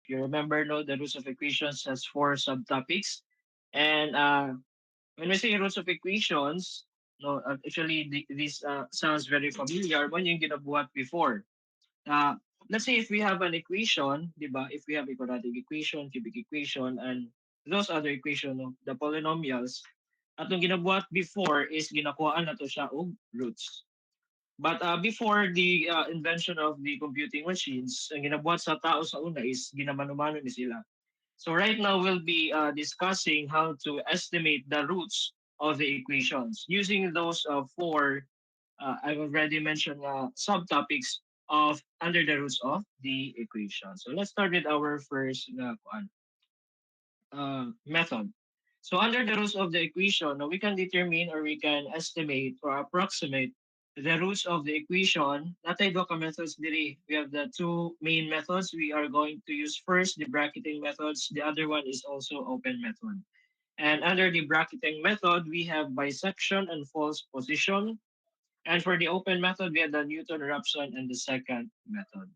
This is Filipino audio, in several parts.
you remember, no, the roots of equations has four subtopics. And when we say roots of equations, no, actually this sounds very familiar when yung ginabuhat before. Uh, let's say if we have an equation, di ba? If we have a quadratic equation, cubic equation, and those other equation, no, the polynomials, atong ginabuhat before is ginakuhaan na to siya og roots. But before the invention of the computing machines, ang ginabuhat sa tao sa una is ginamanumano ni sila. So right now we'll be discussing how to estimate the roots of the equations using those four I've already mentioned subtopics of under the roots of the equation. So let's start with our first method. So under the roots of the equation, we can determine or we can estimate or approximate the roots of the equation. Natay do ka methods diri. We have the two main methods. We are going to use first the bracketing methods. The other one is also open method. And under the bracketing method, we have bisection and false position. And for the open method, we have the Newton-Raphson and the second method.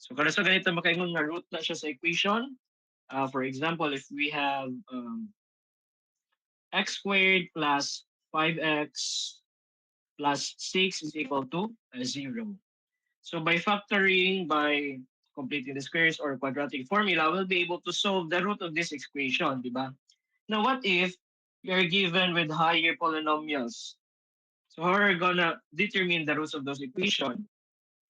So kada sa ganito makaingon nga root na siya sa equation. For example, if we have x squared plus 5x plus 6 is equal to 0. So by factoring, by completing the squares or quadratic formula, we'll be able to solve the root of this equation, di ba? Now, what if we are given with higher polynomials? So how are we gonna determine the roots of those equations?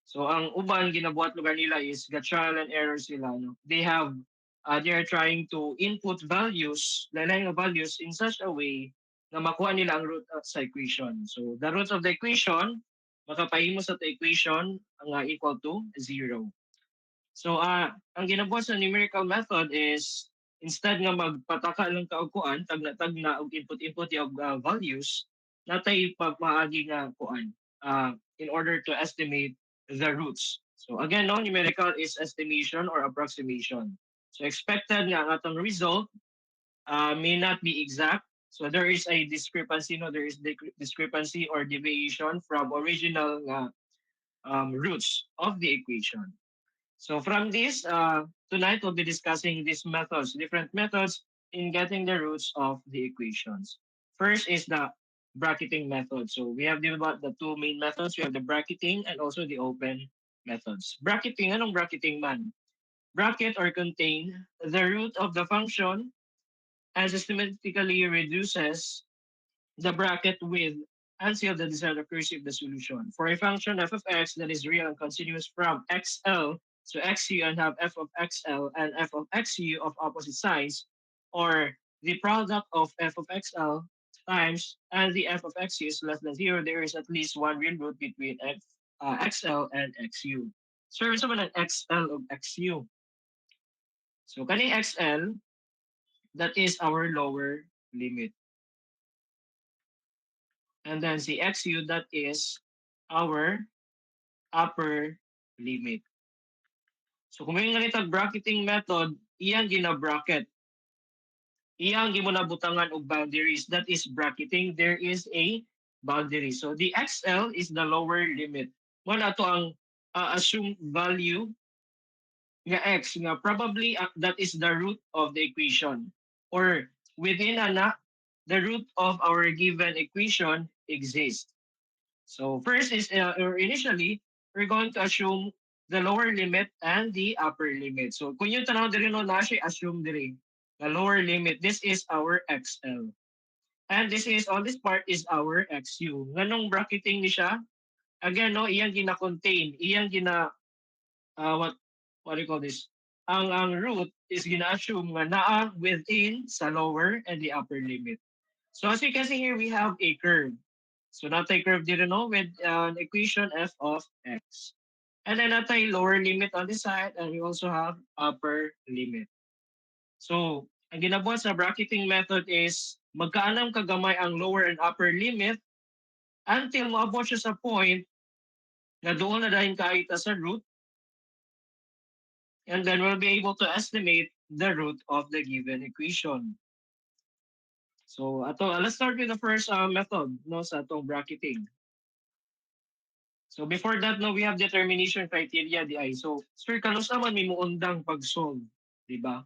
So ang uban ginabuhat lugar nila is trial and error sila. No? They are trying to input values, lain nga values in such a way na makuha nila ang root sa equation. So the roots of the equation, makapahimo sa the equation ang equal to 0. So ang ginabuhat sa numerical method is instead nga magpataka lang ka og kuan, tag na og input og values, natay pagmaagi nga kuan in order to estimate the roots. So again, no, numerical is estimation or approximation. So expected nga ang atong result may not be exact. So there is a discrepancy, no, there is discrepancy or deviation from original roots of the equation. So from this, tonight we'll be discussing these methods, different methods in getting the roots of the equations. First is the bracketing method. So we have the two main methods. We have the bracketing and also the open methods. Bracketing, anong bracketing man? Bracket or contain the root of the function and systematically reduces the bracket with until the desired accuracy of the solution. For a function f of x that is real and continuous from xl to xu and have f of xl and f of xu of opposite sides, or the product of f of xl times and the f of xu is less than 0, there is at least one real root between xl and xu. So, sa man ang xl of xu. So, kaning xl, that is our lower limit. And then si xu, that is our upper limit. So kung may nga bracketing method, iyang gina-bracket. Iyang gimunabutangan og boundaries. That is bracketing. There is a boundary. So the XL is the lower limit. Mo na to ang assumed value nga x nga probably that is the root of the equation. Or within the root of our given equation exists. So first is or initially we're going to assume the lower limit and the upper limit. So kung yung tanaw diri no na siya assume diri the lower limit, this is our XL. And this is on this part is our XU. Nganong bracketing ni siya? Again no, iyang gina-contain, iyang what do you call this? Ang root is gina-assume nga naa within sa lower and the upper limit. So as you can see here, we have a curve. So natay curve dito no with an equation f of x. And then natay lower limit on this side and we also have upper limit. So ang ginabuhat sa bracketing method is magkaanam kagamay ang lower and upper limit until moabot siya sa point na doon na dahil kaita sa root, and then we'll be able to estimate the root of the given equation. So let's start with the first method no sa atong bracketing. So before that, no, we have determination criteria di ay. So, sir, kanus naman may muundang pag-solve. di ba?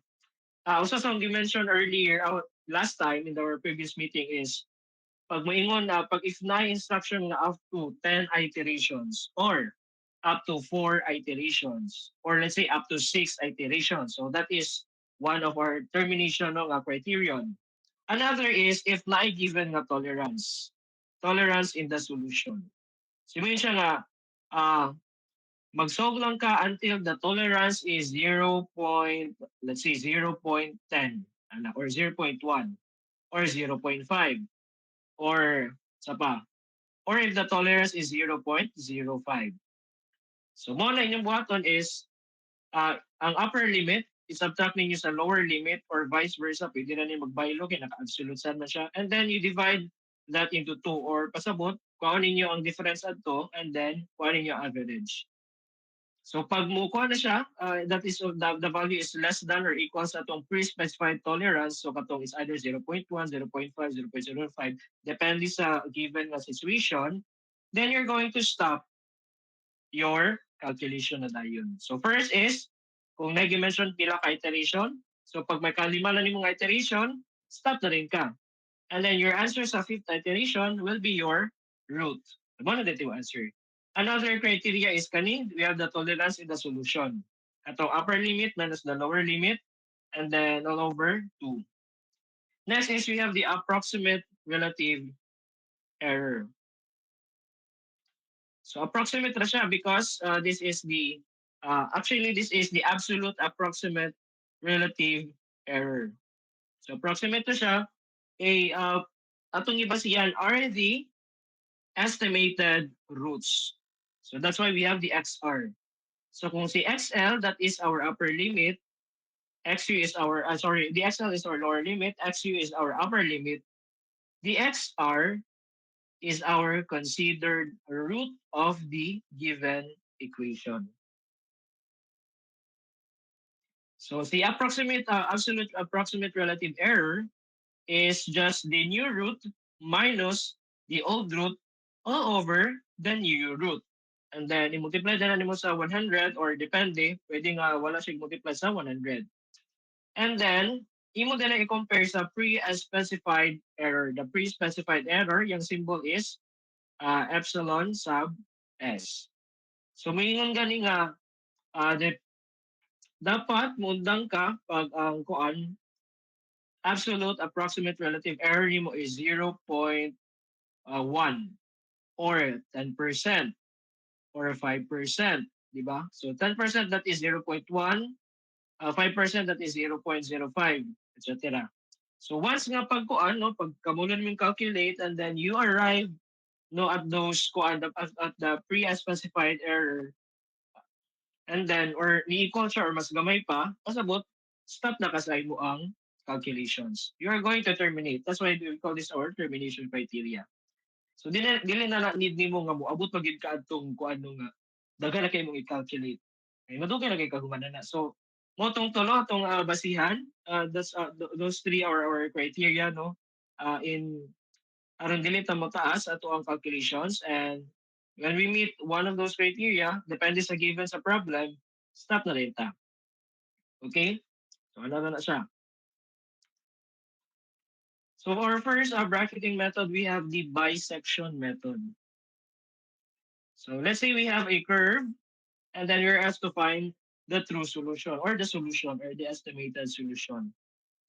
Also, sa you mentioned earlier, last time in our previous meeting is pag moingon na pag if na instruction na up to 10 iterations or up to 4 iterations or let's say up to 6 iterations. So that is one of our termination ng criterion. Another is if na given na tolerance. Tolerance in the solution. So yun siya nga, uh, mag-solve lang ka until the tolerance is 0. Let's say 0.10 or 0.1 or 0.5 or sa pa. Or if the tolerance is 0.05. So mo na inyong buhaton is ang upper limit, isubtract ninyo sa lower limit or vice versa. Pwede na niyo magbaylo kaya naka-absolute sum na siya. And then you divide that into 2 or pasabot, kuha ninyo ang difference adto and then kuha ninyo ang average. So pag mukuha na siya, that is the value is less than or equals sa itong pre-specified tolerance. So katong is either 0.1, 0.5, 0.05, depende sa given na situation. Then you're going to stop your calculation na dayon. So first is, kung nag-mention pila ka iteration, so pag may kalima na nimong iteration, stop na rin ka. And then your answer sa fifth iteration will be your root. Ano na dito yung answer? Another criteria is kani, we have the tolerance in the solution. Atong upper limit minus the lower limit, and then all over 2. Next is we have the approximate relative error. So approximate na siya because this is the absolute approximate relative error. So approximate na siya. Atong iba siyan are the estimated roots. So that's why we have the XR. So kung si XL, that is our upper limit, XU is the XL is our lower limit, XU is our upper limit, the XR is our considered root of the given equation. So the absolute approximate relative error is just the new root minus the old root all over the new root. And then i-multiply na nimo sa 100 or depende, pwede nga wala siya multiply sa 100. And then, imo din na i-compare sa pre-specified error. The pre-specified error, yung symbol is epsilon sub s. So, mayingon gani nga, dapat mundang ka pag ang kuan absolute approximate relative error mo is 0.1 or 10% or 5%, di ba? So 10% that is 0.1, 5% that is 0.05, etc. So once nga pagkuan no, pag kamulan mo calculate and then you arrive no at those kuan at the pre-specified error and then or ni-equal siya or mas gamay pa, pasabot stop na kasay mo ang calculations. You are going to terminate. That's why we call this our termination criteria. So dili na need nimo nga moabot magid ka adtong kuan nga daghan na kay mong i-calculate. Ay madugay na kay kagumana na. So mo tong tulo tong basihan, those three are our criteria no. In aron dili ta mataas ato ang calculations and when we meet one of those criteria, depende sa given sa problem, stop na rin ta. Okay? So ano na siya. So for our first bracketing method, we have the bisection method. So let's say we have a curve and then we're asked to find the true solution or the estimated solution.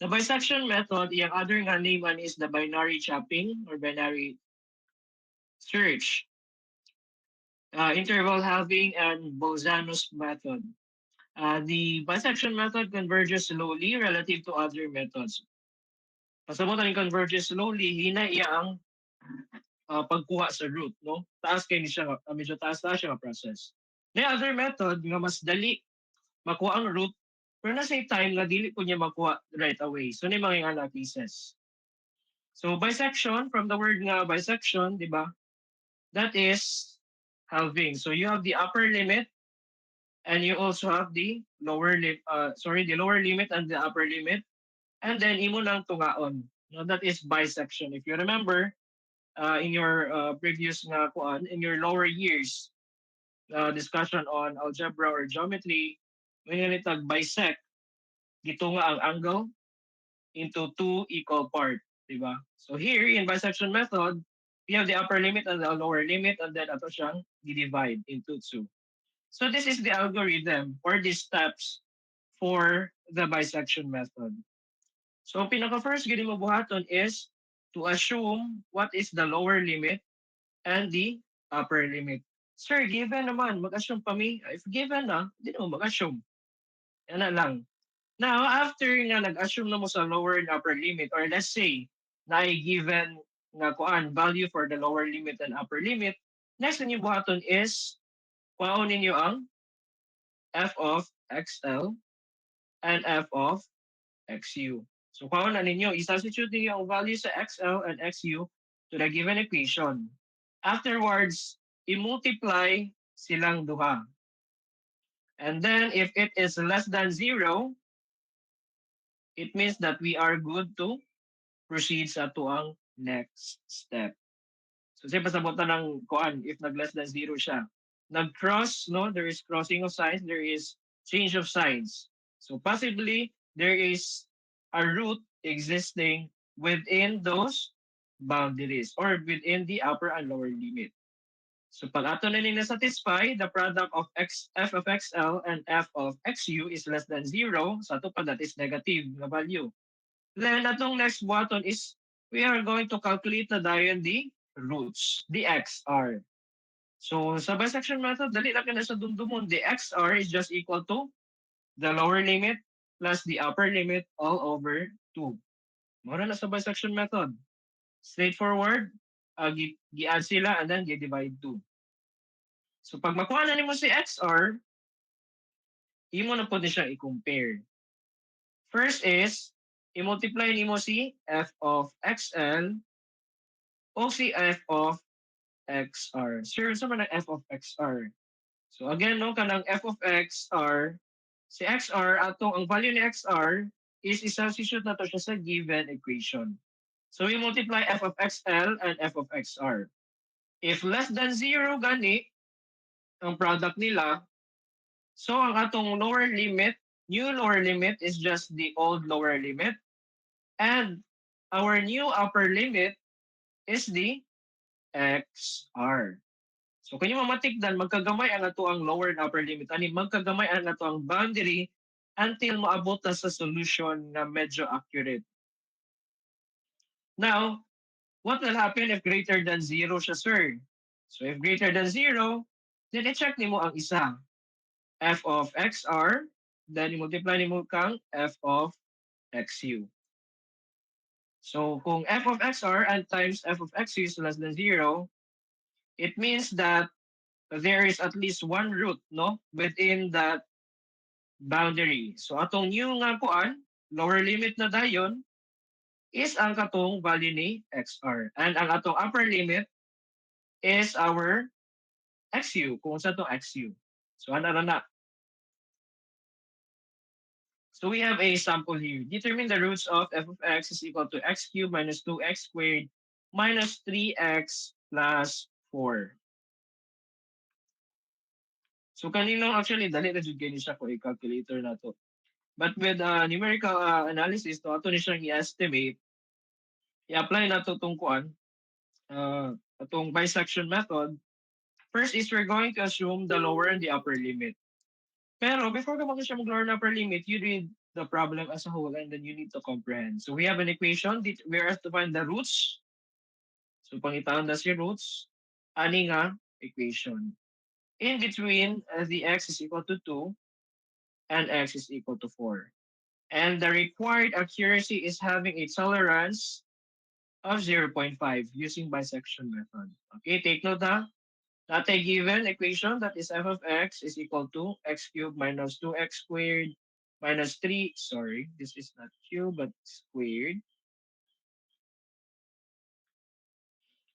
The bisection method, yung other nga name is the binary chopping or binary search, interval halving, and Bolzano's method. The bisection method converges slowly relative to other methods. Pasabot ang converges slowly, hina iya ang pagkuha sa root, no? Taas kay ni siya, medyo taas siya nga process. The other method nga mas dali makuha ang root, pero na same time nga dili po niya makuha right away. So ni mga nga cases. So bisection, from the word nga bisection, di ba? That is halving. So you have the upper limit and you also have the the lower limit and the upper limit. And then imo lang tungaon. No, that is bisection. If you remember, in your previous nga kuan, in your lower years, discussion on algebra or geometry, may nalitag bisect. gitunga ang angle into two equal part, di ba? So here in bisection method, we have the upper limit and the lower limit, and then ato siyang divide into two. So this is the algorithm or the steps for the bisection method. So ang pinaka first gini mo buhaton is to assume what is the lower limit and the upper limit. Sir, given naman, mag-assume pa mi. If given na, hindi mo mag-assume. Yan na lang. Now, after nga nag-assume na mo sa lower and upper limit, or let's say, na given nga kuan value for the lower limit and upper limit, next na yung buhaton is, kuhaon ninyo ang f of xl and f of xu. So, kuhaon na ninyo, i-substitute ninyo ang value sa xl and xu to the given equation. Afterwards, i-multiply silang duha. And then, if it is less than 0, it means that we are good to proceed sa tuang next step. So say pasabot na ng kuan if nag less than 0 siya. Nag-cross, no? There is crossing of signs, there is change of signs. So possibly there is a root existing within those boundaries or within the upper and lower limit. So pag ato na ni satisfy, the product of f of xl and f of xu is less than 0, sa so pa that is negative na value. Then atong next button is we are going to calculate na dayon the roots, the XR. So sa bisection method, dali lang na sa dumdumon. The XR is just equal to the lower limit plus the upper limit all over 2. Mura na sa bisection method. Straightforward, gi-add sila and then gi-divide 2. So pag makuha na nimo si XR, imo na po din siya i-compare. First is, i-multiply nimo si f of xl o si f of xr. Sure, sa man ang f of xr? So again, no, kanang f of xr, si xr, atong ang value ni xr is i-substitute na to siya sa given equation. So we multiply f of xl and f of xr. If less than 0 gani, ang product nila, so ang atong lower limit, new lower limit is just the old lower limit. And our new upper limit is the XR. So kung yung mamatikdan, magkagamay ang ato ang lower and upper limit. Ani magkagamay ang ato ang boundary until maabot na sa solution na medyo accurate. Now, what will happen if greater than 0 siya, sir? So if greater than 0, then i-check nimo ang isa. F of XR, then i-multiply nimo kang F of XU. So kung F of XR and times F of XU is less than 0, it means that there is at least one root, no, within that boundary. So atong new nga kuan, lower limit na dayon is ang katong value ni XR. And ang atong upper limit is our XU, kung sa to XU. So ano na. So we have a sample here. Determine the roots of f of x is equal to x cubed minus 2x squared minus 3x plus 4. So kanino actually dali na jud kay ni siya ko i-calculator na to. But with numerical analysis, to ato ni siyang i-estimate, i-apply na to itong kuan, itong bisection method. First is we're going to assume the lower and the upper limit. Pero before ka mag-assume mag lower and upper limit, you read the problem as a whole and then you need to comprehend. So we have an equation. We are to find the roots. So pangitaon na si roots. Ani nga equation. In between, the x is equal to 2 and x is equal to 4. And the required accuracy is having a tolerance of 0.5 using bisection method. Okay, take note ha. That a given equation that is f of x is equal to x cubed minus 2x squared minus 3, sorry, this is not cube but squared.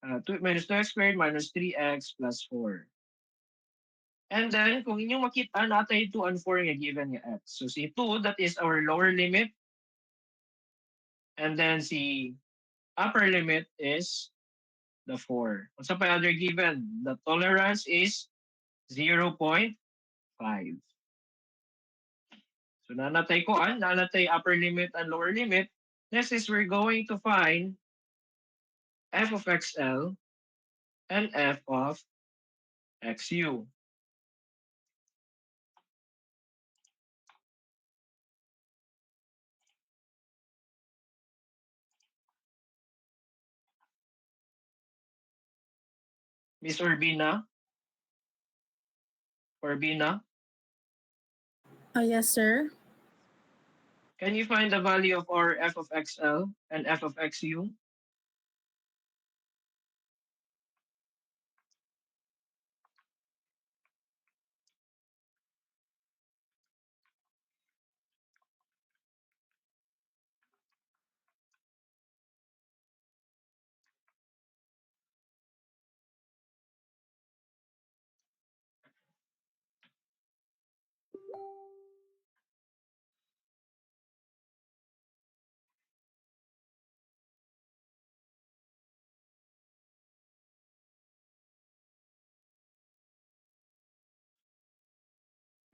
2x squared minus 3x plus 4. And then, kung inyong makita, natay 2 and 4 nga given nga x. So si 2, that is our lower limit. And then si upper limit is the 4. What's up by other given? The tolerance is 0.5. So nanatay ko nanatay upper limit and lower limit. Next is we're going to find f of xl and f of xu. Miss Urbina, Yes, sir. can you find the value of our f of xl and f of xu?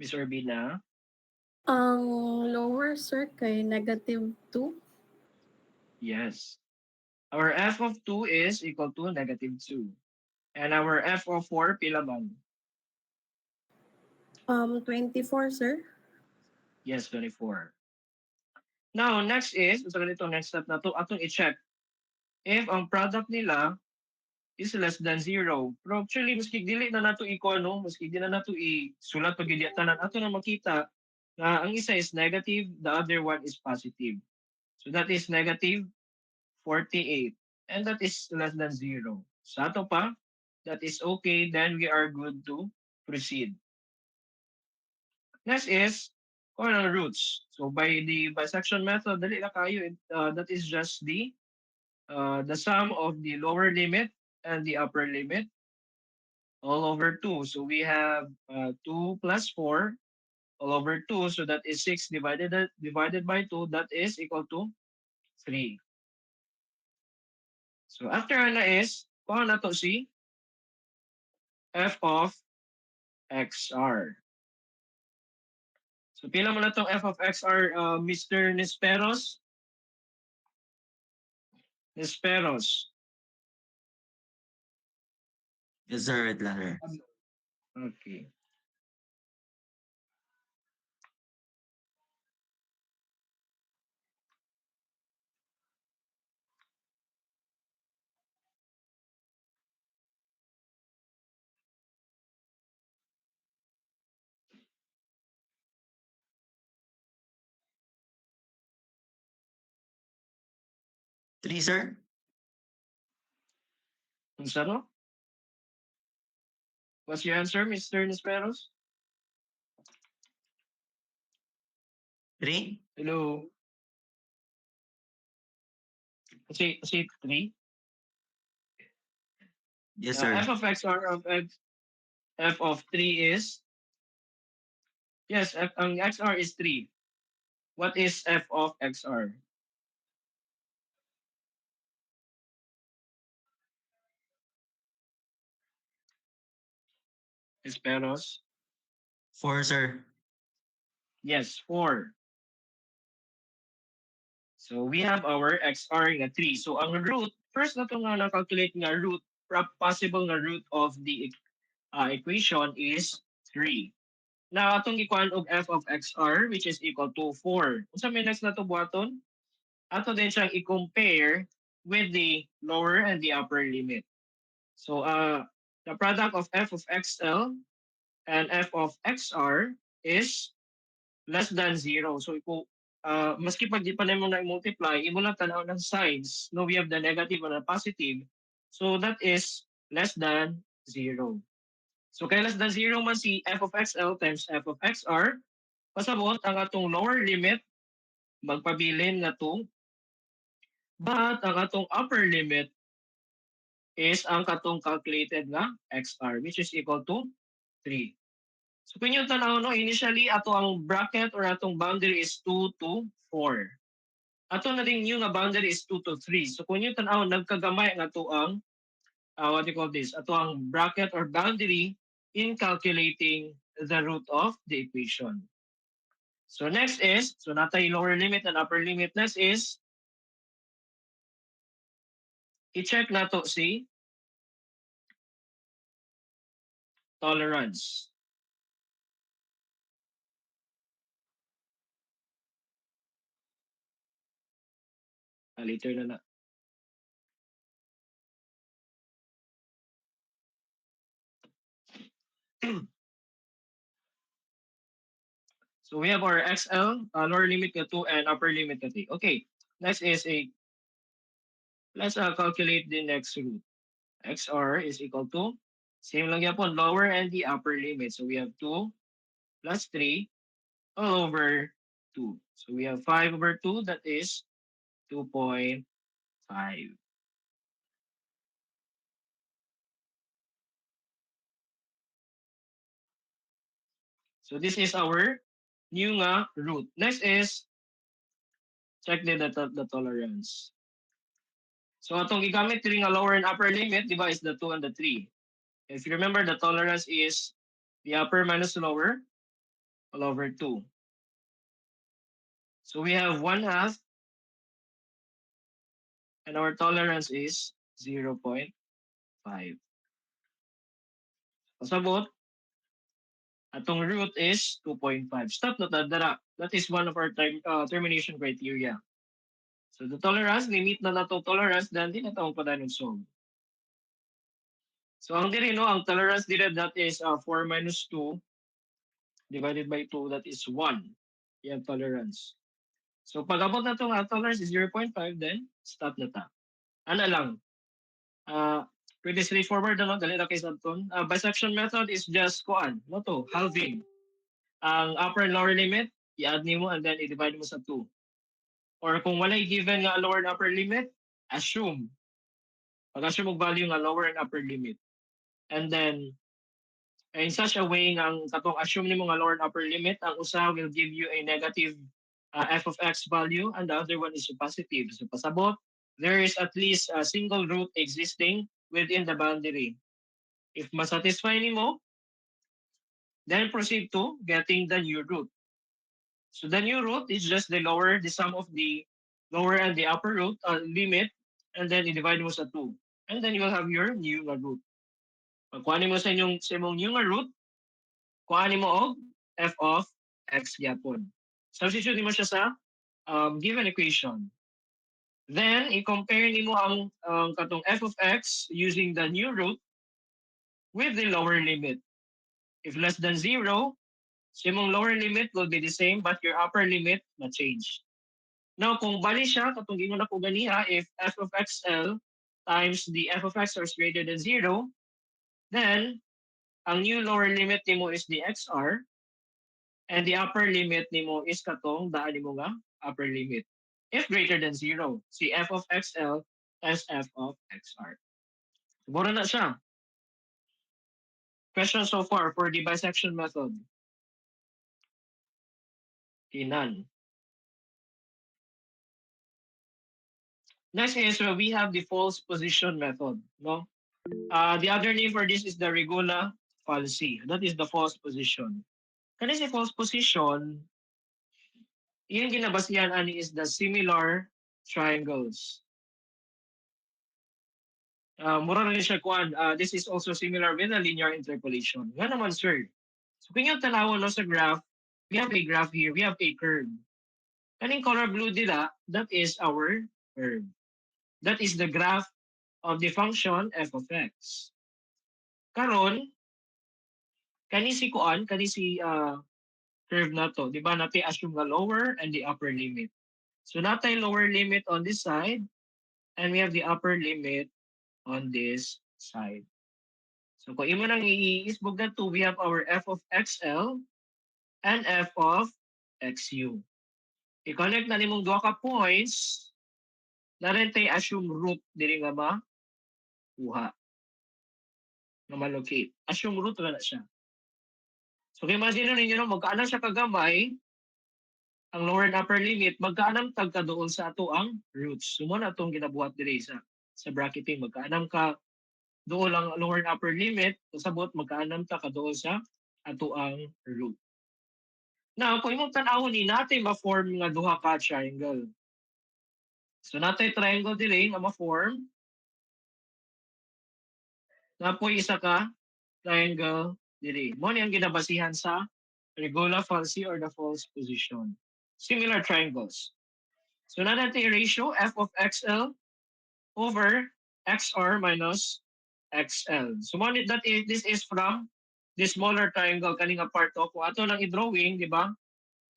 Miss Urbina? Ang lower, sir, kay -2. Yes. Our f of 2 is equal to -2. And our f of 4, pila man? 24, sir. Yes, 24. Now, next is, so ganito, next step na to, atong i-check if ang product nila is less than 0. Pero actually, maski dili na nato i no, maski di na nato isulat pag tanan, ato na makita na ang isa is negative, the other one is positive. So that is negative 48. And that is less than 0. Sa ato pa, that is okay, then we are good to proceed. Next is corner roots. So by the bisection method, dali na kayo, that is just the sum of the lower limit and the upper limit all over 2. So we have 2 plus 4 all over 2. So that is 6 divided by 2. That is equal to 3. So after na is, kung na to si f of xr. So pila mo na tong f of xr, Mr. Nisperos? Nisperos. Yes, sir. Wait lang, sir. Okay. Three, sir? Unsa no? What's your answer, Mr. Nisperos? Three? Hello. Say 3. Yes, F sir. of xr of f of 3 is, yes, ang xr is 3. What is f of xr? Nisperos? Four, sir. Yes, 4. So we have our xr nga 3. So ang root, first na ito nga na-calculate nga root, possible nga root of the equation is 3. Now, atong gikuan og f of xr which is equal to 4. Unsa may next na to buhaton? Ato din siyang i-compare with the lower and the upper limit. So the product of f of xl and f of xr is less than 0. So kung maski pag di pa nimo na i-multiply, imo lang tanaw ng signs. No, we have the negative and the positive. So that is less than 0. So kay less than 0 man si f of xl times f of xr, pasabot ang atong lower limit magpabilin na 2, but ang atong upper limit is ang katong calculated nga xr which is equal to 3. So kung yung tanaw no, initially ato ang bracket or atong boundary is 2 to 4. Ato na din yung nga boundary is 2 to 3. So kung yung tanaw nagkagamay nga to ang what you call this, ato ang bracket or boundary in calculating the root of the equation. So next is, so natay lower limit and upper limit. Next is, i-check nato si tolerance. Later na na. So we have our XL, lower limit na 2 and upper limit na 3. Okay, next is let's calculate the next root. XR is equal to, same lang yapon, lower and the upper limit. So we have 2 plus 3 all over 2. So we have 5 over 2, that is 2.5. So this is our new nga root. Next is, check the tolerance. So atong gigamit diri nga lower and upper limit, di ba, is the 2 and the 3. If you remember, the tolerance is the upper minus lower all over 2. So we have 1/2 and our tolerance is 0.5. Pasabot, atong root is 2.5. Stop na tadara. That is one of our termination criteria. So the tolerance, limit na nato tolerance, then di na taong padayon solve. So ang diri no, ang tolerance diri that is 4 minus 2 divided by 2, that is 1. Yan tolerance. So pag abot na itong tolerance is 0.5, then stop na ta. Ano lang, pretty straightforward na, no? Dali na kay Sabton. Bisection method is just kuan, no to, halving. Ang upper and lower limit, i-add nimo and then i-divide mo sa 2. Or kung wala given nga lower and upper limit, assume. Pag-assume og value nga lower and upper limit. And then, in such a way nga ang katong assume nimo nga lower and upper limit, ang usa will give you a negative f of x value and the other one is a positive. So pasabot, there is at least a single root existing within the boundary. If masatisfy nimo, then proceed to getting the new root. So the new root is just the sum of the lower and the upper root limit, and then i-divide mo sa 2. And then you will have your new root. Pagkuhanin mo sa imong new root, kuhanin mo og f of x gyapon. Substitute mo siya sa given equation. Then, i-compare nimo ang katong f of x using the new root with the lower limit. If less than 0, so imong lower limit will be the same but your upper limit na change. Now, kung bali siya, katong gingon ako ganiha, if f of xl times the f of x is greater than 0, then ang new lower limit nimo is the xr and the upper limit nimo is katong daan nimo nga upper limit. If greater than 0, si f of xl times f of xr. Siguro na siya. Question so far for the bisection method. None. Next is we have the false position method. No? The other name for this is the regula falsi. That is the false position. Kani si false position, yung ginabasihan ani is the similar triangles. Mura rin siya kuan. This is also similar with a linear interpolation. Nga naman, sir. So kung yung tanawon no, sa graph, we have a graph here. We have a curve. Kaning color blue dila, that is our curve. That is the graph of the function f of x. Karon, kani si kuan, kani si curve na to, di ba natin assume the lower and the upper limit. So natin lower limit on this side and we have the upper limit on this side. So kung imo nang iisbog na to, we have our f of xl and f of xu. I-connect na nimong duha ka points na rin tayo assume root diri nga ba kuha na malocate. Assume root na siya. So imagine ninyo no, magkaanam siya kagamay, ang lower and upper limit, magkaanam tag ka doon sa ato ang roots. Sumo na itong ginabuhat diri sa bracketing. Magkaanam ka doon ang lower and upper limit, kasabot magkaanam ta ka doon sa ato ang root. Now, kung imong tan-awon ni natay ma-form nga duha ka triangle. So natay triangle diri nga ma-form. Napoy isa ka triangle diri. Mo ni ang ginabasihan sa regula falsi or the false position. Similar triangles. So na natin ratio f of xl over xr minus xl. So this is from the smaller triangle kaning nga part of kung ato lang i-drawing, di ba?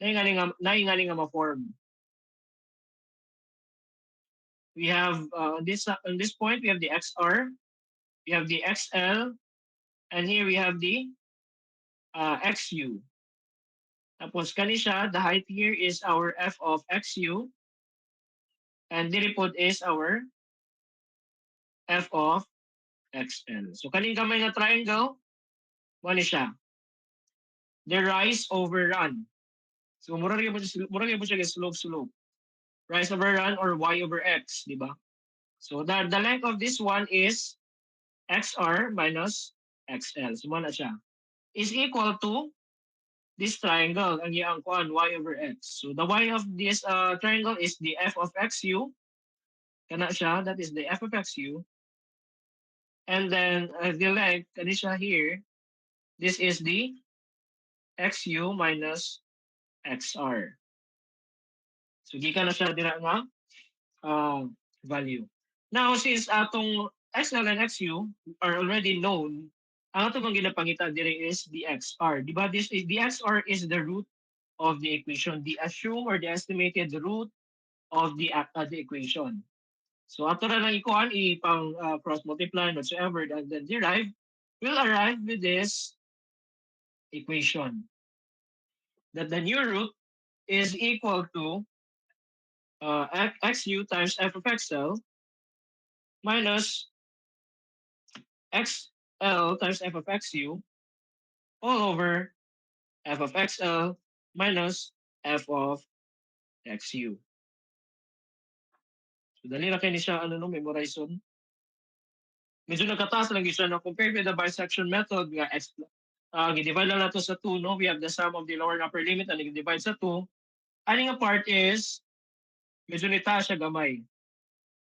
Naingali nga ma-form. We have on this point we have the xr, we have the xl, and here we have the xu. Tapos kani siya, the height here is our f of xu, and diri pod is our f of xl. So kaning gamay nga triangle, mo ni siya. The rise over run. So mura gyud siya slope. Rise over run or y over x, di ba? So the length of this one is xr minus xl. So mo na siya. Is equal to this triangle, ang iyang kuan y over x. So the y of this triangle is the f of xu. Kana siya, that is the f of xu. And then the length, kani siya here, this is the xu minus xr. So gikan na siya dira nga value. Now, since atong xl and xu are already known, ang atong ginapangita diri is the xr. Di ba? The xr is the root of the equation, the assumed or the estimated root of the equation. So ato na lang ikuan ipang cross multiply whatsoever and then derive, will arrive with this equation that the new root is equal to xu times f of xl minus xl times f of xu all over f of xl minus f of xu. So dali na kayo ni siya memorization. Medyo nagkataas lang siya na compared with the bisection method nga gi-divide lang nato sa 2, no? We have the sum of the lower and upper limit and gi-divide sa 2. Aning nga part is medyo nitaas siya gamay.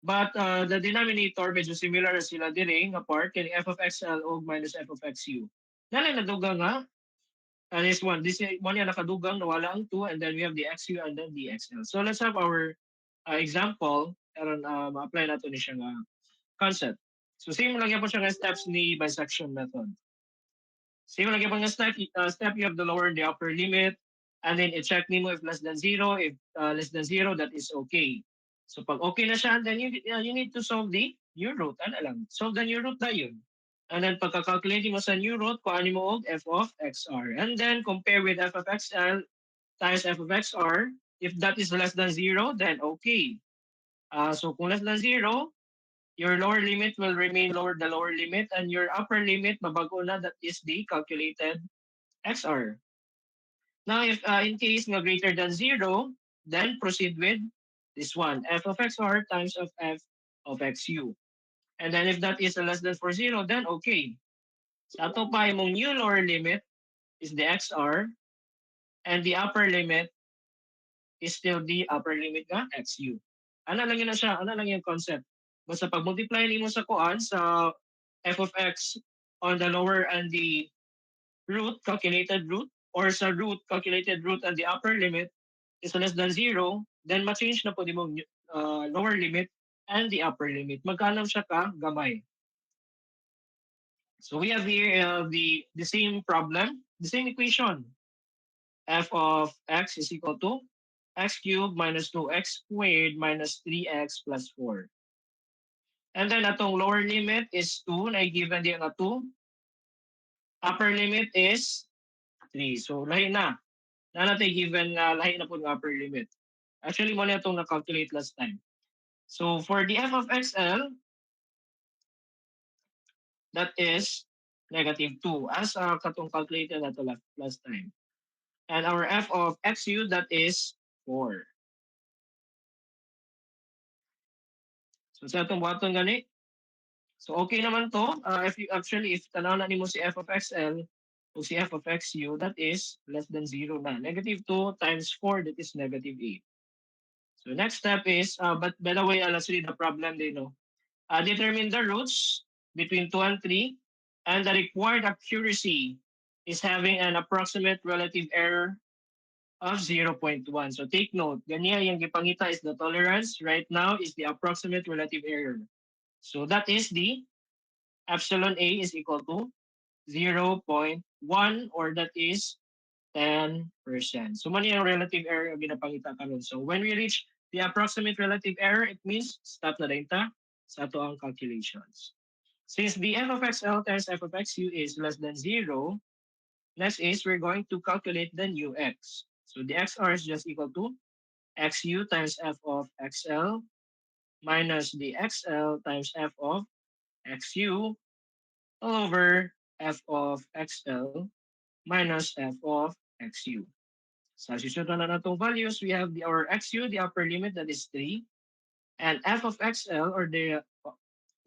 But the denominator medyo similar na sila dire nga part kay f of xl og minus f of xu. Nalay nadugang nga this one yan nakadugang nawala ang 2 and then we have the xu and then the xl. So let's have our example aron ma-apply nato ni siya nga concept. So same lang yan po siya nga steps ni bisection method. Same lang yan po nga step, you have the lower and the upper limit and then i-check nimo if less than 0. If less than 0, that is okay. So pag okay na siya, then you need to solve the new root. Ano lang, solve the new root na yun. And then pagka-calculate mo sa new root, kuhanin mo og f of xr. And then compare with f of xl times f of xr. If that is less than 0, then okay. So kung less than 0, your lower limit will remain the lower limit, and your upper limit, mabago na, that is the calculated xr. Now, if in case nga greater than 0, then proceed with this one, f of xr times of f of xu. And then if that is less than 0, then okay. Sa ato pa imong new lower limit is the xr, and the upper limit is still the upper limit nga xu. Ano lang yun na siya, ano lang yung concept. Basta pag multiply nimo sa kuan sa f of x on the lower and the root, calculated root, or sa root, calculated root and the upper limit is less than 0, then ma-change na po di mo lower limit and the upper limit. Magkano siya ka gamay. So we have here the same problem, the same equation. F of x is equal to x cubed minus 2x squared minus 3x plus 4. And then atong lower limit is 2, na given din nga 2. Upper limit is 3. So lahi na. Na natin given nga lahi na po ng upper limit. Actually, mo na itong na-calculate last time. So for the f of xl, that is negative 2 as katong calculated nato last time. And our f of xu, that is 4. So sa itong buhaton gani, so okay naman to. If tanaw na nimo si f of xl, o si f of xu, that is less than 0 na. Negative 2 times 4, that is negative 8. So next step is, but by the way, let's read the problem they know. Determine the roots between 2 and 3, and the required accuracy is having an approximate relative error of 0.1. So take note, ganyan yung gipangita is the tolerance. Right now is the approximate relative error. So that is the epsilon A is equal to 0.1, or that is 10%. So mani yung relative error ang ginapangita karon. So when we reach the approximate relative error, it means stop na din ta sa ato ang calculations. Since the f of xl times f of xu is less than 0, next is we're going to calculate the new x. So the xr is just equal to xu times f of xl minus the xl times f of xu all over f of xl minus f of xu. So as you should na natong values, we have our xu, the upper limit, that is 3, and f of xl, or the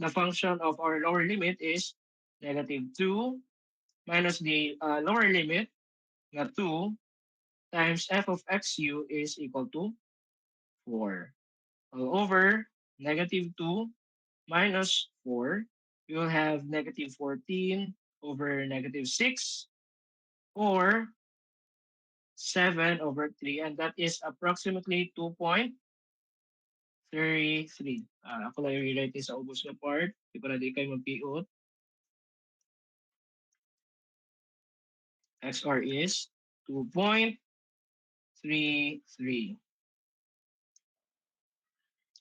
function of our lower limit, is negative 2 minus the lower limit, na 2, times f of xu is equal to 4. All over negative 2 minus 4, we will have negative 14 over negative 6, or 7 over 3, and that is approximately 2.33. Ako lang yung rewrite sa ubos na part. Di para di kayo magpiot. XR is 2.33.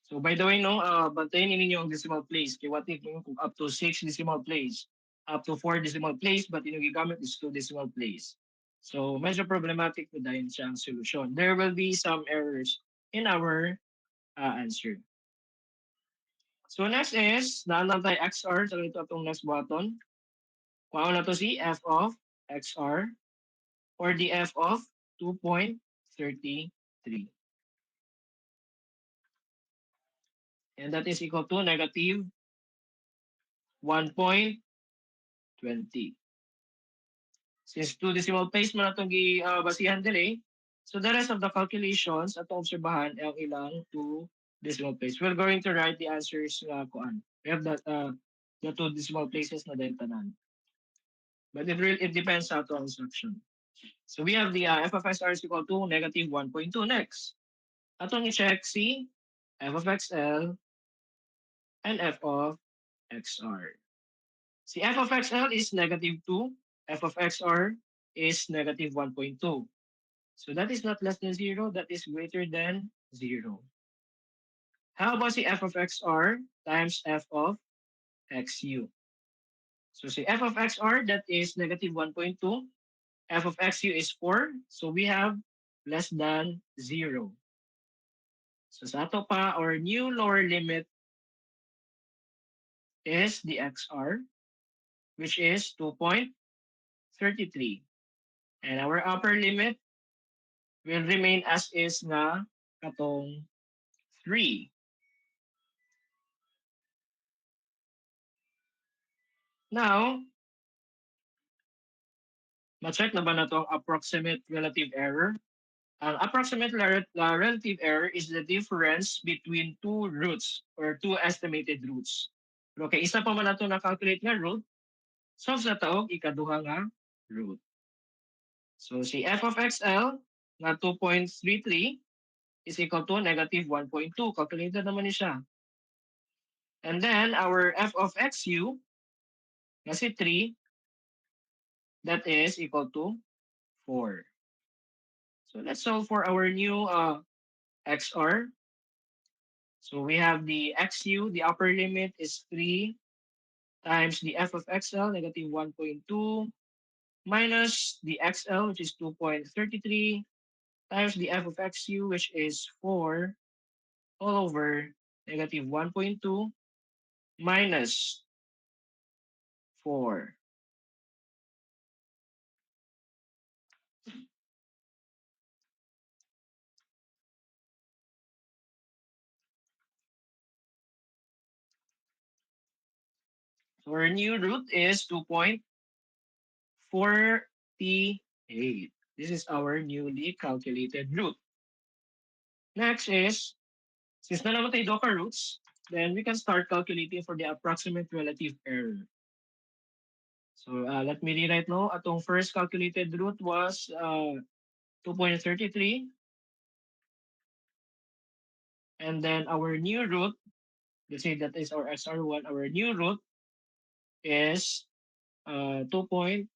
So by the way, no, bantayin ninyo ang decimal place. Kaya what if kung up to 6 decimal place, up to 4 decimal place, but yung gigamit is 2 decimal place. So medyo problematic na dahil siyang solution. There will be some errors in our answer. So next is, daan lang tayo XR. So ito itong next button. Kuha na to si f of XR, or the f of 2.33. And that is equal to negative 1.20. Since 2 decimal place man itong basihan dili, so the rest of the calculations atong obserbahan ang ilang 2 decimal place. We're going to write the answers nga kuan. We have that the 2 decimal places na din tanan. But it depends sa ato ang instruction. So we have the f of xr is equal to negative 1.2 next. Atong i-check si f of xl and f of xr. Si f of xl is negative 2, f of xr is negative 1.2. So that is not less than 0, that is greater than 0. How about si f of xr times f of xu? So si f of xr, that is negative 1.2. F of xu is 4. So we have less than 0. So sa ato pa, our new lower limit is the xr, which is 2.33. And our upper limit will remain as is nga katong 3. Now, ma-check na ba na to ang approximate relative error? Ang approximate relative error is the difference between two roots or two estimated roots. Pero kay isa pa man nato na-calculate nga root, solve sa taog ikaduha nga root. So si f of xl nga 2.33 is equal to negative 1.2. Calculated naman ni siya. And then our f of xu nga si 3, that is equal to 4. So let's solve for our new xr. So we have the xu, the upper limit is 3 times the f of xl, negative 1.2, minus the xl, which is 2.33, times the f of xu, which is 4, all over negative 1.2 minus 4. So our new root is 2.4 This is our newly calculated root. Next is, since na naman tayo Docker roots, then we can start calculating for the approximate relative error. So let me rewrite now. Atong first calculated root was 2.33. And then our new root, let's say that is our XR1, our new root is 2.48.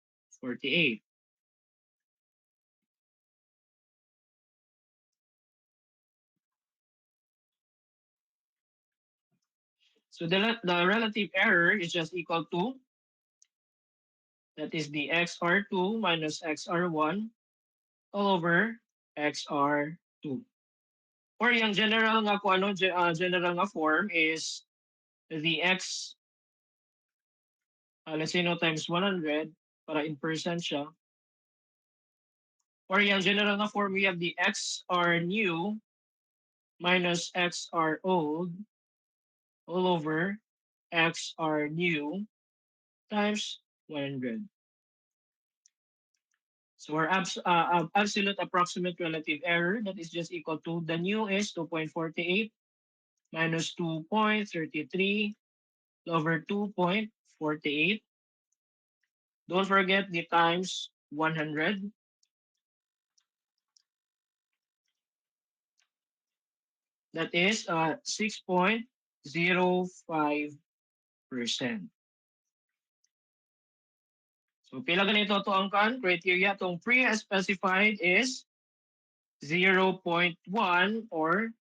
So the relative error is just equal to, that is the XR2 minus XR1 all over XR2. Or yung general nga kung ano, general nga form is the X, let's say no times 100 para in percent siya. Or yung general nga form, we have the XR new minus XR old all over XR new times 100. So our absolute approximate relative error, that is just equal to, the new is 2.48 minus 2.33 over 2.48. Don't forget the times 100. That is 6.05%. So pila ganito to ang criteria. Itong pre-specified is 0.1 or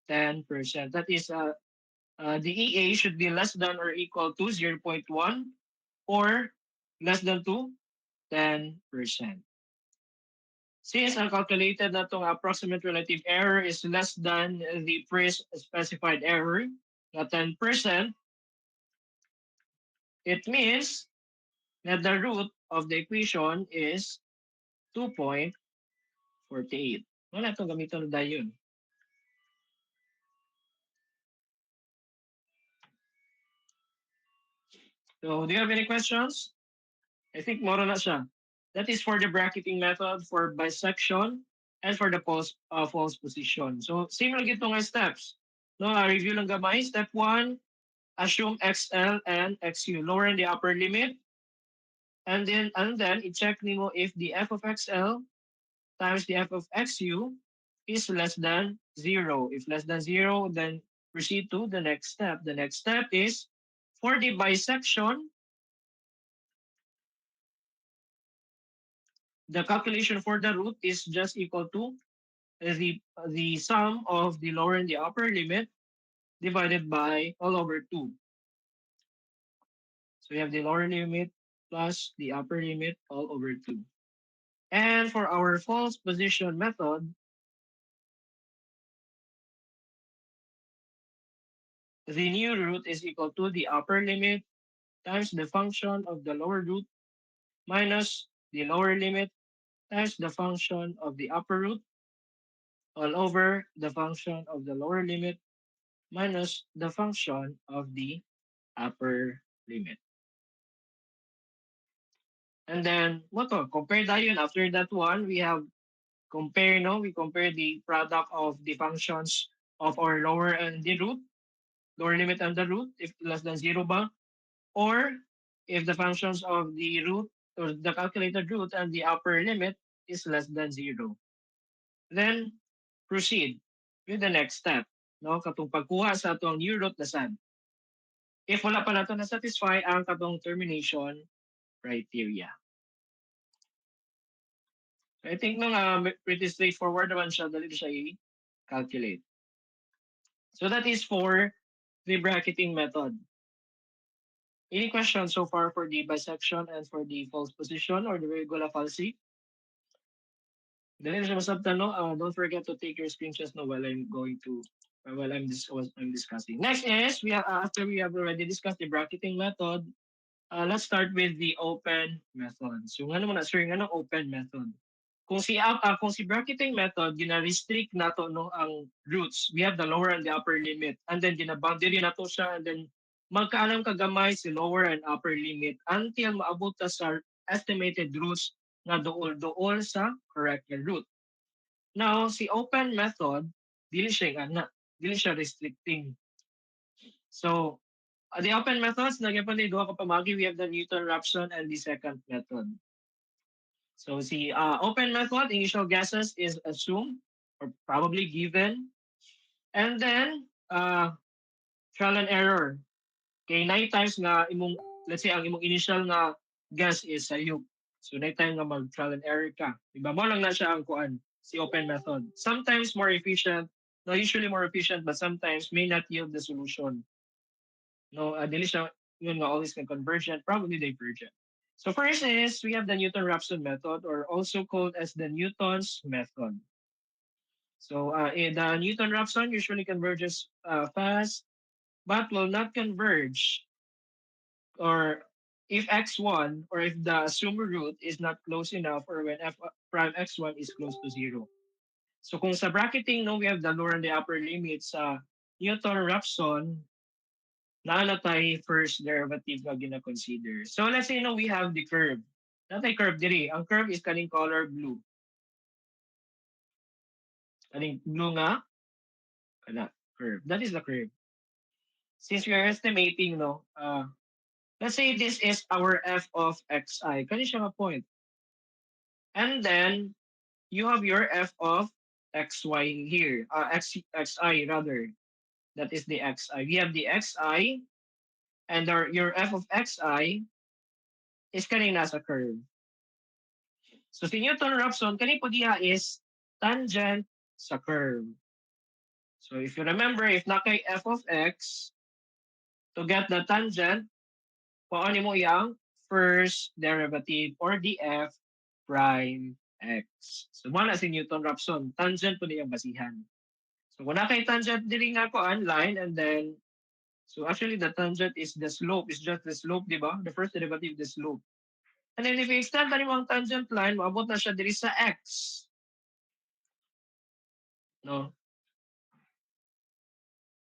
10%. That is the EA should be less than or equal to 0.1 or less than to 10%. Since ang calculated na itong approximate relative error is less than the pre-specified error, na 10%, it means that the root of the equation is 2.48. Wala itong gamiton na yun. So, do you have any questions? I think moro na siya. That is for the bracketing method, for bisection, and for the false position. So, same lang ito nga steps. No, review lang gamay. Step 1, assume XL and XU. Lower the upper limit. And then i-check nimo if the f of XL times the f of XU is less than 0. If less than 0, then proceed to the next step. The next step is, for the bisection, the calculation for the root is just equal to the sum of the lower and the upper limit divided by all over 2. So we have the lower limit plus the upper limit all over 2. And for our false position method, the new root is equal to the upper limit times the function of the lower root minus the lower limit times the function of the upper root all over the function of the lower limit minus the function of the upper limit. And then, what to? Compare that yun. After that one, we have compare, no? We compare the product of the functions of our lower and the root, lower limit and the root, if less than 0 ba? Or if the functions of the root or the calculated root and the upper limit is less than 0. Then, proceed with the next step. No? Katong pagkuha sa atong new root na sad. If wala pa nato na-satisfy ang katong termination criteria. I think nung pretty straightforward naman siya, dali siya i-calculate. So that is for the bracketing method. Any questions so far for the bisection and for the false position or the regular fallacy? Dali na siya masabtan, no? Don't forget to take your screenshots no while I'm discussing. Next is, after we have already discussed the bracketing method, let's start with the open method. So nga naman sir, nga ng open method. Kung si bracketing method, gina-restrict nato no ang roots. We have the lower and the upper limit. And then gina-boundary nato siya, and then magkaalam kagamay si lower and upper limit until maabot ta sa estimated roots nga duol sa correct nga root. Now, si open method, dili siya ana, dili siya restricting. So, the open methods, nagyan pa ni duha ka pamagi, we have the Newton-Raphson and the second method. So, si open method, initial guesses is assumed or probably given. And then, trial and error. Kay 9 times nga imong, let's say, ang imong initial nga guess is sayop. So, 9 times nga mag-trial and error ka. Diba? Mo lang na siya ang kuan, si open method. Sometimes more efficient, no, usually more efficient, but sometimes may not yield the solution. No, dili siya, yun nga, always na convergent, probably divergent. So first is, we have the Newton-Raphson method, or also called as the Newton's method. So the Newton-Raphson usually converges fast, but will not converge, or if x1, or if the assumed root is not close enough, or when f prime x1 is close to 0. So kung sa bracketing, no, we have the lower and the upper limits sa Newton-Raphson, nalatay first derivative nga gina-consider. So let's say no, we have the curve. Natay curve diri. Ang curve is kaning color blue. Kaning blue nga, kana, curve. That is the curve. Since we are estimating, no, let's say this is our f of xi. Kani siya nga point. And then, you have your f of xy here. Xi rather. That is the xi. We have the xi, and your f of xi is kaning nasa curve. So si Newton-Raphson, kani po diha is tangent sa curve. So if you remember, if nakay f of x, to get the tangent, paano mo iyang first derivative or df prime x. So mo na si Newton-Raphson, tangent po niyang basihan. So kung nakay tangent diri nga ko line, and then, so actually the tangent is the slope, is just the slope, di ba? The first derivative, the slope. And then if you extend na ang tangent line, maabot na siya diri sa x. No?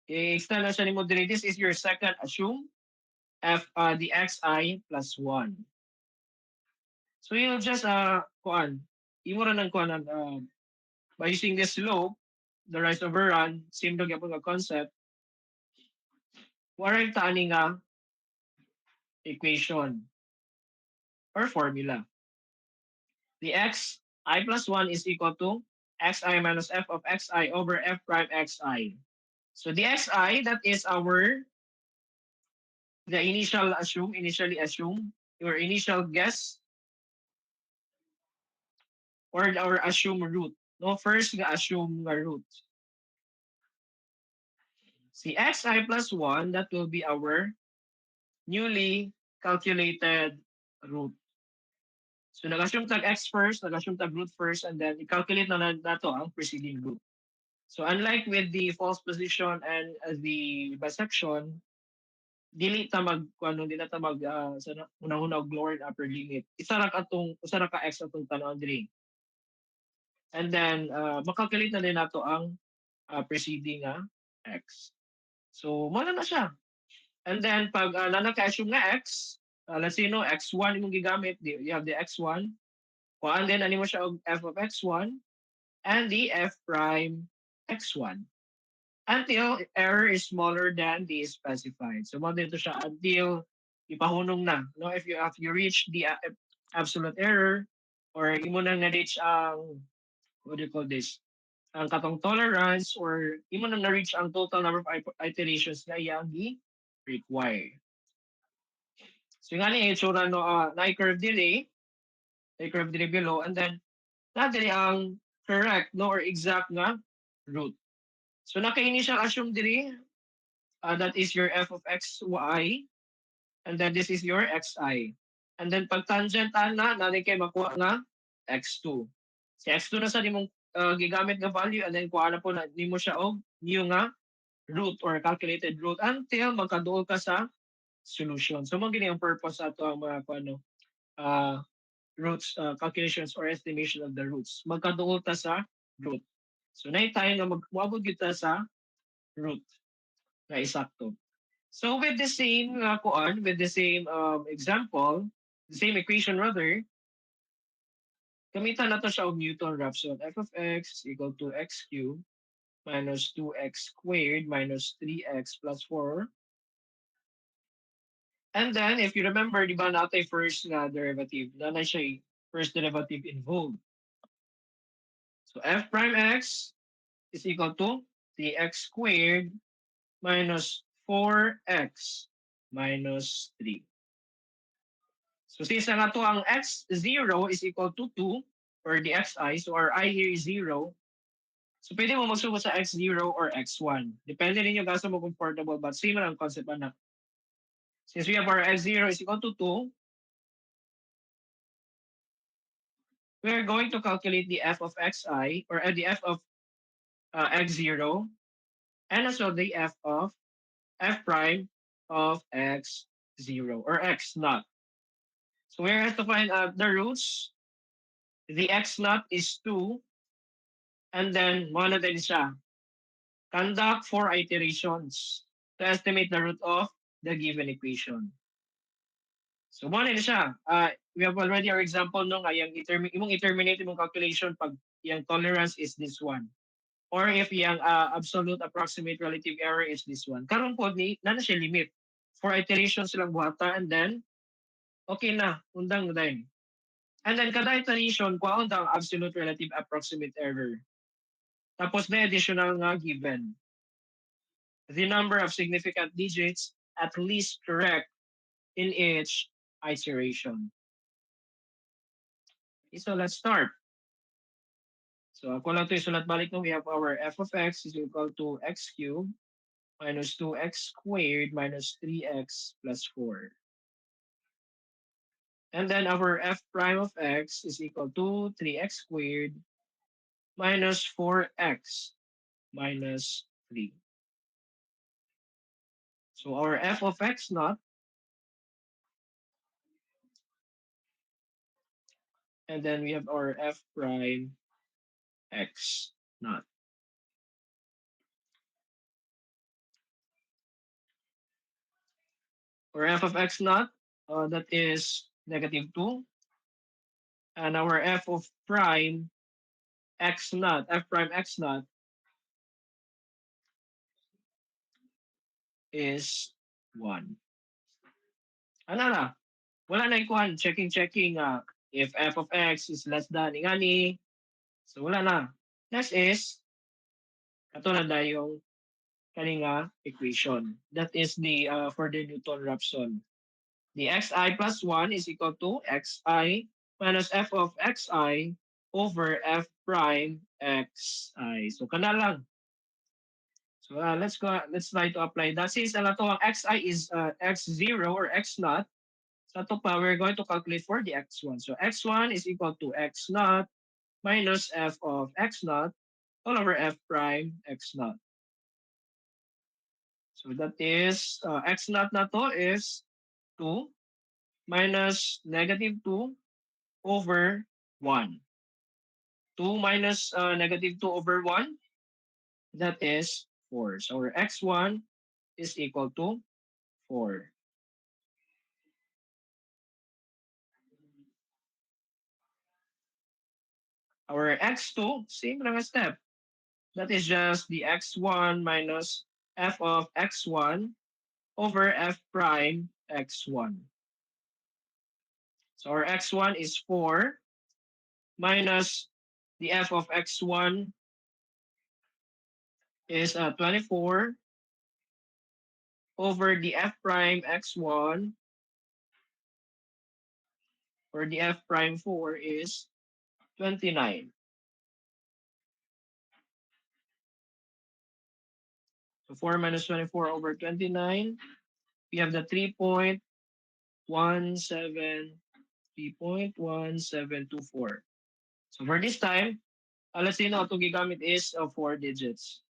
I-extend na siya nimo diri. This is your second assume, the xi plus 1. So you'll just, kuan, imo ra ng kuan, by using this slope, the rise over run, same dog yung concept, waray taani nga equation or formula. The xi plus 1 is equal to xi minus f of xi over f prime xi. So the xi, that is the initially assume, your initial guess, or our assume root. No, first nga assume nga root. Si xi plus 1, that will be our newly calculated root. So nag-assume tag x first, nag-assume tag root first, and then i-calculate na nato ang preceding root. So unlike with the false position and the bisection, dili ta di na ta mag unang-una og lower and upper limit. Isa ra ka x atong tan-aw diri. And then makalculate na din nato ang preceding x. So mo na siya. And then pag nanaka-assume nga x, let's say no x1 imong gigamit, you have the x1. Kuan din ani mo siya og f of x1 and the f prime x1 until error is smaller than the specified. So mo dito siya until ipahunong na. No, if you reach the absolute error, or imo na na-reach ang what do you call this? Ang katong tolerance, or imo na na-reach ang total number of iterations na iyang require. So nga ni itsura no na-curve dili, i-curve dili below, and then na dili ang correct no or exact nga root. So naka-initial assume diri, that is your f of xy, and then this is your xi. And then pag tangent na kay makuha nga x2. Si x2 na sa nimong gigamit nga value, and then kuha na po na nimo siya og new nga root or calculated root until magkaduol ka sa solution. So mo gini ang purpose ato ang mga roots calculations or estimation of the roots. Magkaduol ta sa root. So na tayo nga moabot kita sa root na isakto. So with the same with the same example, the same equation rather, Gamitan na to siya og Newton-Raphson. F of x is equal to x cubed minus 2x squared minus 3x plus 4. And then, if you remember, di ba natin first na derivative, na siya first derivative involved. So f prime x is equal to 3x squared minus 4x minus 3. So since na to ang x0 is equal to 2 or the xi, so our I here is 0. So pwede mo magsubot sa x0 or x1. Depende ninyo gaso mo comfortable but same lang ang concept na. Since we have our x0 is equal to 2, we're going to calculate the f of xi or the f of x0 and as well the f of f prime of x0 or x naught. So we have to find out the roots. The x naught is 2 and then mo na din siya. Conduct 4 iterations to estimate the root of the given equation. So mo na siya. We have already our example nung imong i-terminate imong calculation pag yung tolerance is this one. Or if yung absolute approximate relative error is this one. Karon po na siya limit. 4 iterations silang buhata and then okay na, undang din. And then kada iteration, kuha ang absolute relative approximate error. Tapos may additional nga given. The number of significant digits at least correct in each iteration. Okay, so let's start. So ako lang ito isulat balik no, we have our f of x is equal to x cubed minus 2x squared minus 3x plus 4. And then our f prime of x is equal to 3x squared minus 4x minus 3. So our f of x naught, and then we have our f prime x naught. Our f of x naught, that is -2. And our f of prime x naught, f prime x naught is 1. Ano na? Wala na ikuhan. Checking. If f of x is less than ingani. So wala na. Next is, ito na da yung kaninga equation. That is the for the Newton-Raphson. The xi plus 1 is equal to xi minus f of xi over f prime xi. So kana lang. So let's try to apply that. Since ang ang xi is x0 or x naught, sa ito pa, we're going to calculate for the x1. So x1 is equal to x naught minus f of x naught all over f prime x naught. So that is x naught na to is 2 minus -2 over 1. 2 minus -2 over 1, that is 4. So our x1 is equal to 4. Our x2, same lang step. That is just the x1 minus f of x1 over f prime x1. So our x1 is 4 minus the f of x1 is 24 over the f prime x1 or the f prime 4 is 29. So 4 minus 24 over 29, we have the 3.1724. So for this time, let's say na ito gigamit is 4 digits.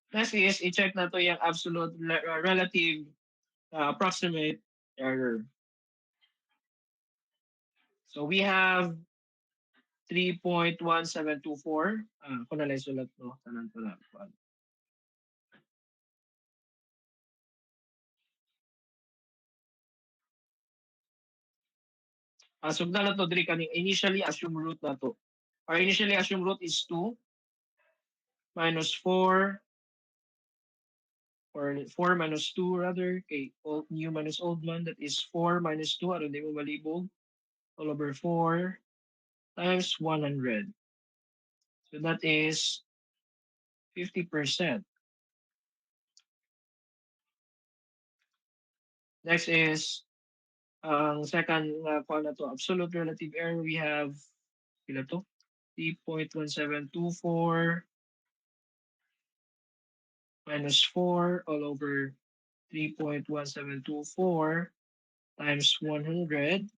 Next is, i-check na to yung absolute relative approximate error. So we have 3.1724. Ako na lang sulat no. Tanan ko lang. Sugdan na to diri kaning initially assume root na to. Our initially assume root is 2 minus 4 or 4 minus 2 rather. Okay, old, new minus old man, that is 4 minus 2. Aron di mo malibog. All over 4 times 100. So that is 50%. Next is second na to absolute relative error. We have pila to 3.1724 minus 4 all over 3.1724 times 100.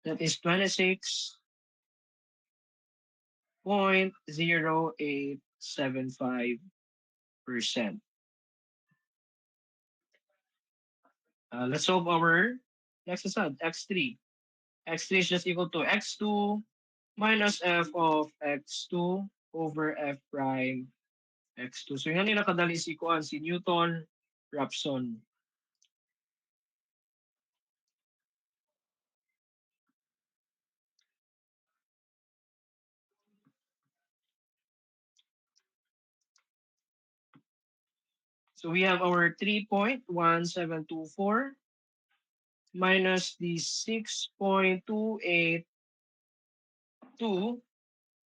That is 26.0875%. Let's solve our next result, x3. x3 is just equal to x2 minus f of x2 over f prime x2. So yung nila kadali si Kuan, si Newton Raphson. So we have our 3.1724 minus the 6.282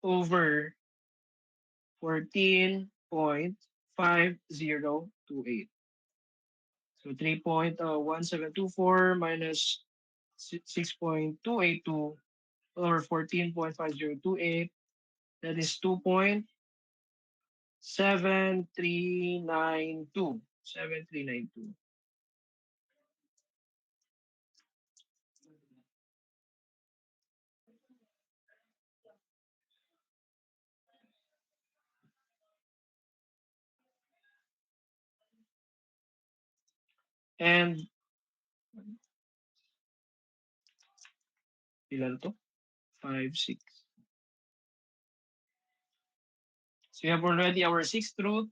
over 14.5028. So 3.1724 minus 6.282 over 14.5028. That is 2.7392. 7392. And ilan to? 5, 6. So we have already our sixth root,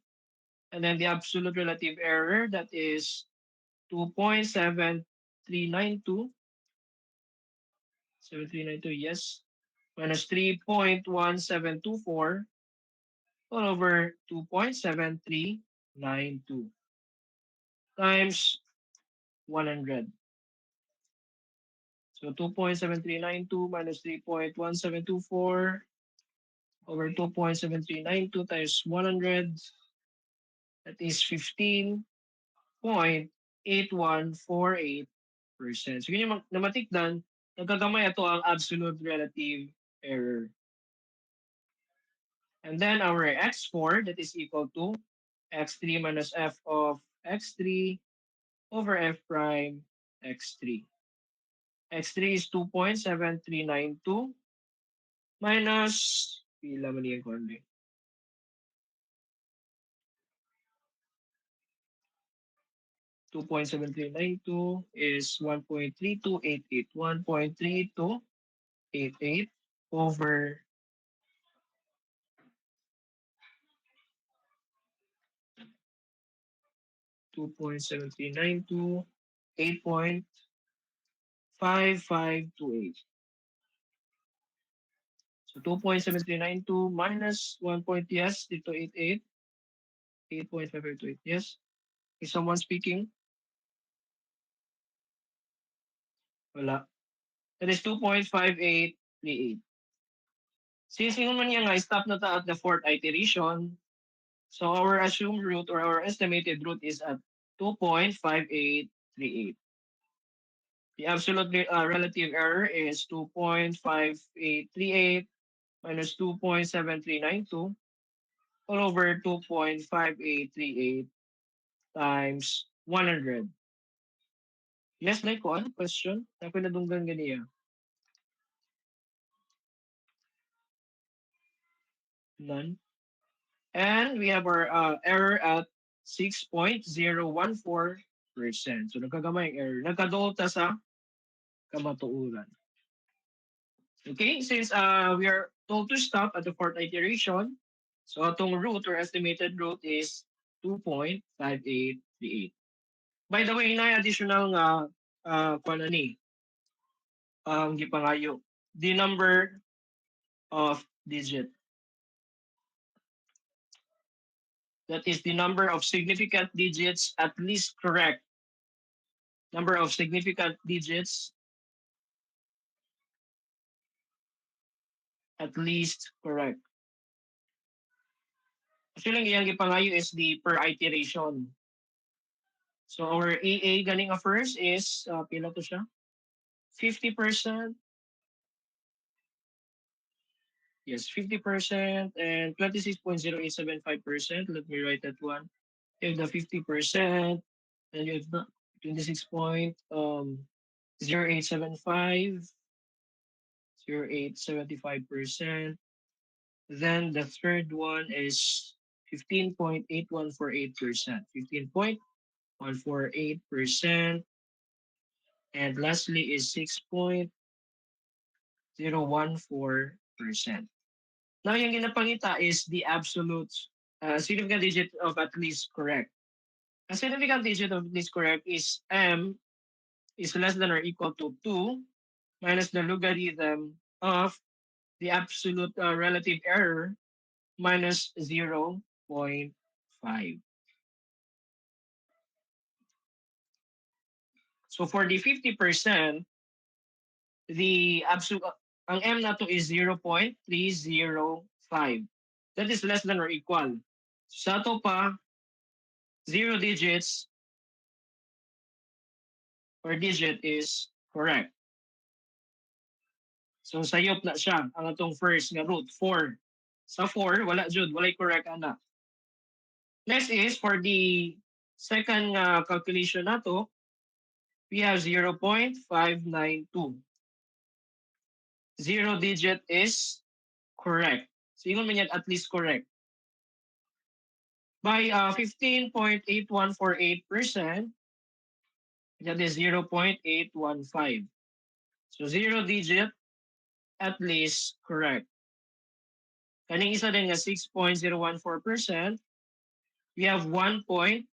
and then the absolute relative error, that is 2.7392. 7392, yes. Minus 3.1724 all over 2.7392 times 100. So 2.7392 minus 3.1724 over 2.7392 times 100. That is 15.8148%. So yun yung namatikdan, nagkagamay ito ang absolute relative error. And then our x4, that is equal to x3 minus f of x3 over f prime x3. x3 is 2.7392 minus, pila man yung kundi. 2.7392 is 1.3288. 1.3288 over 2.7392, 8.5528. So 2.7392 minus 1. Yes, dito 88. 8.5528. Yes. Is someone speaking? Wala. That is 2.5838. Since yun man yan nga, stop na ta at the fourth iteration. So our assumed root or our estimated root is at 2.5838. The absolute relative error is 2.5838 minus 2.7392 all over 2.5838 times 100. Yes, like one question. Ako nadunggan ganiya. None. And we have our error at 6.014%. So nagkagamay ang error. Nagkadota sa kamatuuran. Okay, since we are told to stop at the fourth iteration, so atong root or estimated root is 2.5838. By the way, na additional nga kuan ani ang gipangayo. The number of digit. That is the number of significant digits at least correct. Number of significant digits at least correct. Actually, ang iyang gipangayo is the per iteration. So our AA ganing first is pila to siya? 50%. Yes, 50% and 26.0875%. Let me write that one. You have the 50% and you have the 26.0875, 0875%. Then the third one is 15.8148%. 15.148%. And lastly is 6.014%. Now, yung ginapangita is the absolute significant digit of at least correct. A significant digit of at least correct is m is less than or equal to 2 minus the logarithm of the absolute relative error minus 0.5. So for the 50%, the absolute, ang m na to is 0.305. That is less than or equal. Sa to pa, 0 digits or digit is correct. So sayop na siya ang atong first nga root 4. Sa 4 wala jud, walay correct ana. Next is for the second calculation nato, we have 0.592. 0 digit is correct. So ingon man yan at least correct. By 15.8148%, that is 0.815. So 0 digit at least correct. Kaning isa din nga 6.014%, we have 1.259.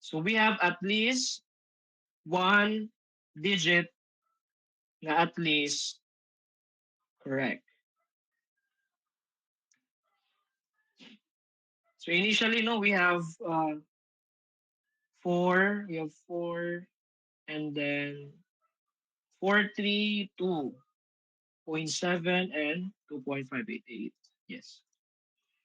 So we have at least one digit na at least correct. So initially, no, we have 4, we have 4, and then 432. 0.7 and 2.588. Yes.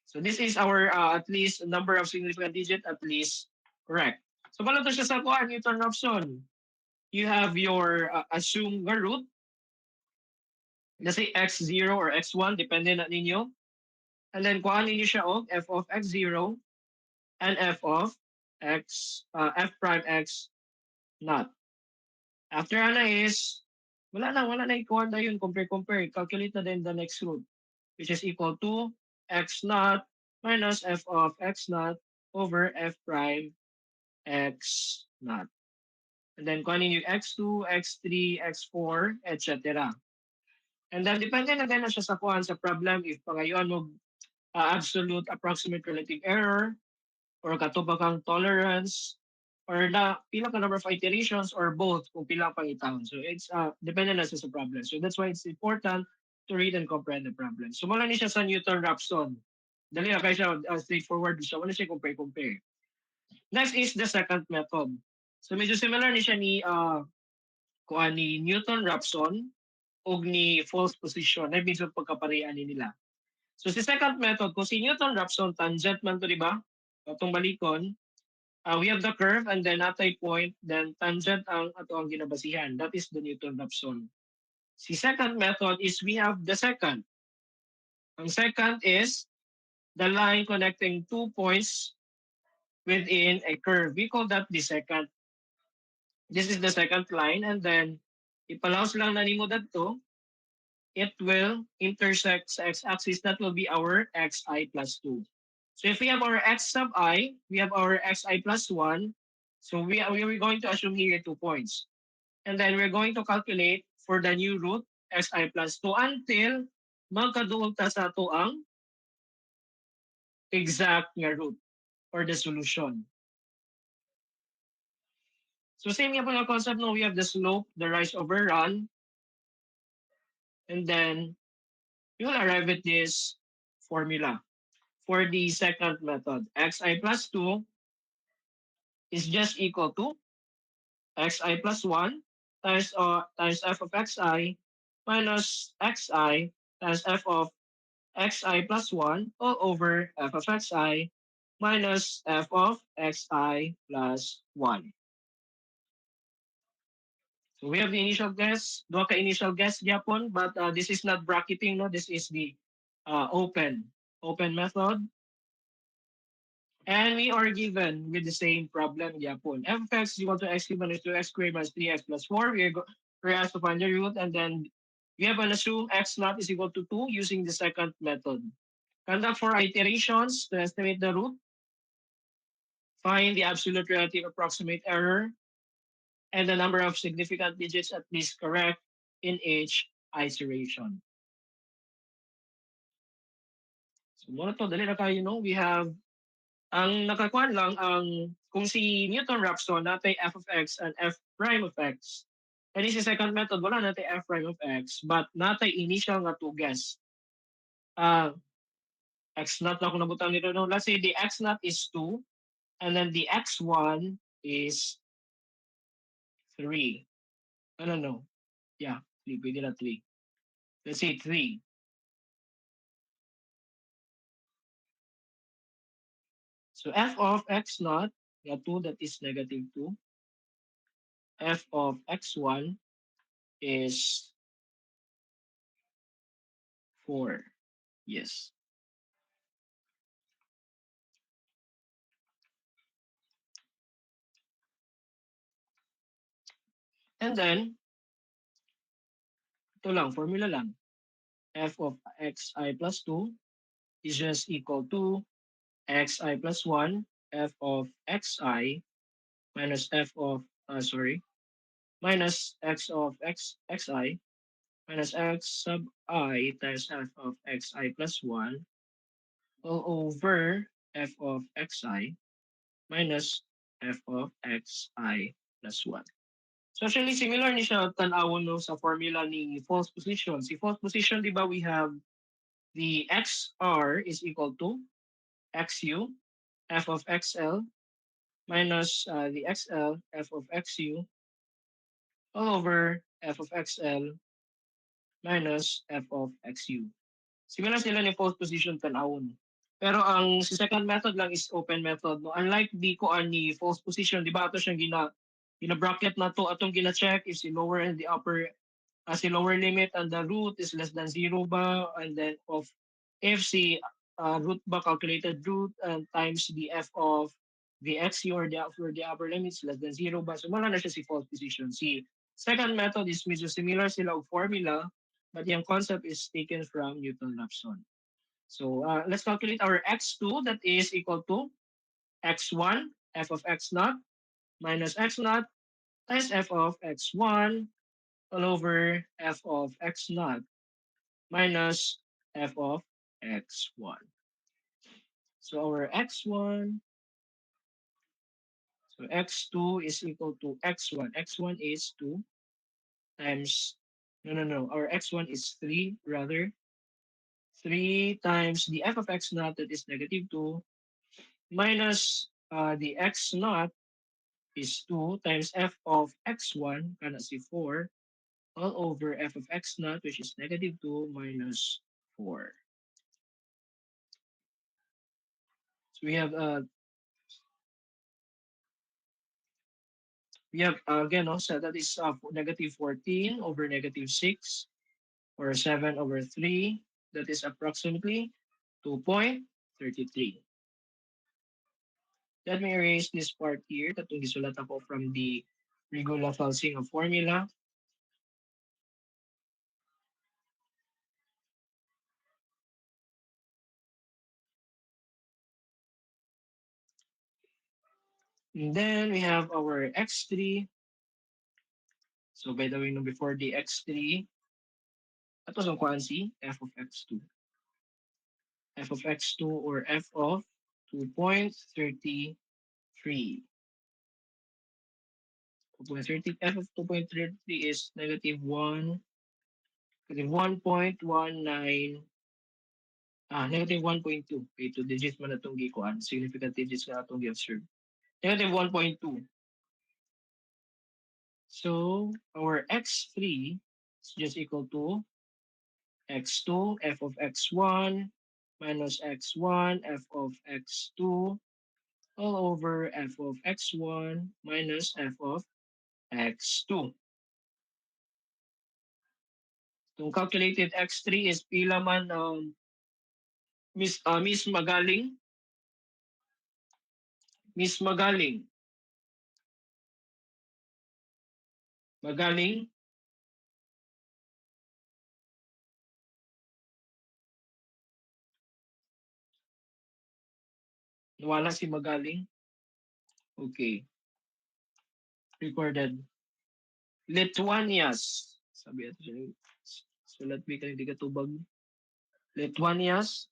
So this is our at least number of significant digit at least correct. So pala to siya sa kuan Newton-Raphson. You have your assumed root. Let's say x0 or x1 depende na ninyo. And then kuan ninyo siya og f of x0 and f of x f prime x not. After ana is wala na ikuan na yun compare. Calculate na din the next root, which is equal to x naught minus f of x naught over f prime x naught. And then kunin yung x2, x3, x4, etc. And then depende na din na siya sa kuhan sa problem if pangayon mo absolute approximate relative error or katubakang tolerance or na pila ka number of iterations or both kung pila pang itahon. So it's depende na siya sa problem. So that's why it's important to read and comprehend the problem. So wala ni siya sa Newton-Raphson. Dali na kaya siya straightforward siya. Wala siya compare. Next is the second method. So medyo similar ni siya ni ni Newton-Raphson o ni false position. Na medyo pagkaparehan ni nila. So si second method, kung si Newton-Raphson tangent man to, di ba? Itong balikon, we have the curve and then atay point, then tangent ang ato ang ginabasihan. That is the Newton-Raphson. Si second method is we have the second. Ang second is the line connecting 2 points within a curve. We call that the second. This is the second line and then ipalaos lang na nimo dadto, it will intersect sa x-axis. That will be our xi plus 2. So if we have our x sub I, we have our xi plus 1. So we are going to assume here 2 points. And then we're going to calculate for the new root xi plus 2 until magkaduol ta sa ato ang exact nga root or the solution. So same nga po yung concept no, we have the slope, the rise over run, and then we will arrive at this formula for the second method. Xi plus 2 is just equal to xi plus 1 times f of xi minus xi times f of xi plus 1 all over f of xi minus f of xi plus 1. So we have the initial guess, duha ka initial guess gyapon, but this is not bracketing, no? This is the open method. And we are given with the same problem gyapon. F of x is equal to x cubed minus 2x squared minus 3x plus 4. We're asked to find the root, and then we have an assume x naught is equal to 2 using the second method. Conduct 4 iterations to estimate the root. Find the absolute relative approximate error and the number of significant digits at least correct in each iteration. So muna to, dali na kayo, no? We have, ang nakakuan lang, kung si Newton-Raphson, natay f of x and f prime of x. And this is second method, wala natay f prime of x, but natay initial nga to guess. X naught na kung nabutang nito, no? Let's say the x naught is 2, and then the x1 is 3. No. Yeah, 3, pwede na 3. Let's say 3. So f of x naught, the 2 that is negative 2. F of x1 is 4. Yes. And then, ito lang, formula lang. F of xi plus 2 is just equal to xi plus 1, f of xi minus f of, minus x of xi minus x sub I times f of xi plus 1 all over f of xi minus f of xi plus 1. So actually, similar ni siya tan-awon no, sa formula ni false position. Si false position, di ba, we have the xr is equal to xu f of xl minus the xl f of xu all over f of xl minus f of xu. Similar sila ni false position tan-awon. Pero ang si second method lang is open method. No? Unlike di ko ni false position, di ba ito siyang gina-bracket na to, atong gina-check if si lower and the upper, si lower limit and the root is less than 0 ba, and then of if si root ba, calculated root, and times the f of the xu or the upper limit is less than 0 ba. So wala na siya si false position. Si second method is medyo similar sila og formula, but yung concept is taken from Newton-Raphson. So let's calculate our x2 that is equal to x1 f of x naught minus x naught times f of x1 all over f of x naught minus f of x1. So our x1, so x2 is equal to x1. x1 is 2 times, no, our x1 is 3 rather. 3 times the f of x naught that is negative 2 minus the x naught is 2 times f of x1 kana si 4 all over f of x naught which is negative 2 minus 4. So we have again no, so that is negative 14 over negative 6 or 7 over 3, that is approximately 2.33. Let me erase this part here katong gisulat ako from the Regula-Falsinga formula. And then we have our x3. So by the way, no, before the x3, that was ang si f of x2. F of x2 or f of 2.33. 2.30, f of 2.33 is negative 1, negative 1.19, negative 1.2. Okay, 2 digits man itong gikuan. Significant digits na itong gi-observe. Negative 1.2. So, our x3 is just equal to x2, f of x1, minus x1, f of x2, all over f of x1 minus f of x2. Itong calculated x3 is pila man Miss Magaling. Miss Magaling. Magaling. Nawala si Magaling. Okay. Recorded. Lithuanias. Sabi ito siya. Sulat mi kanang di katubag. Lithuanias.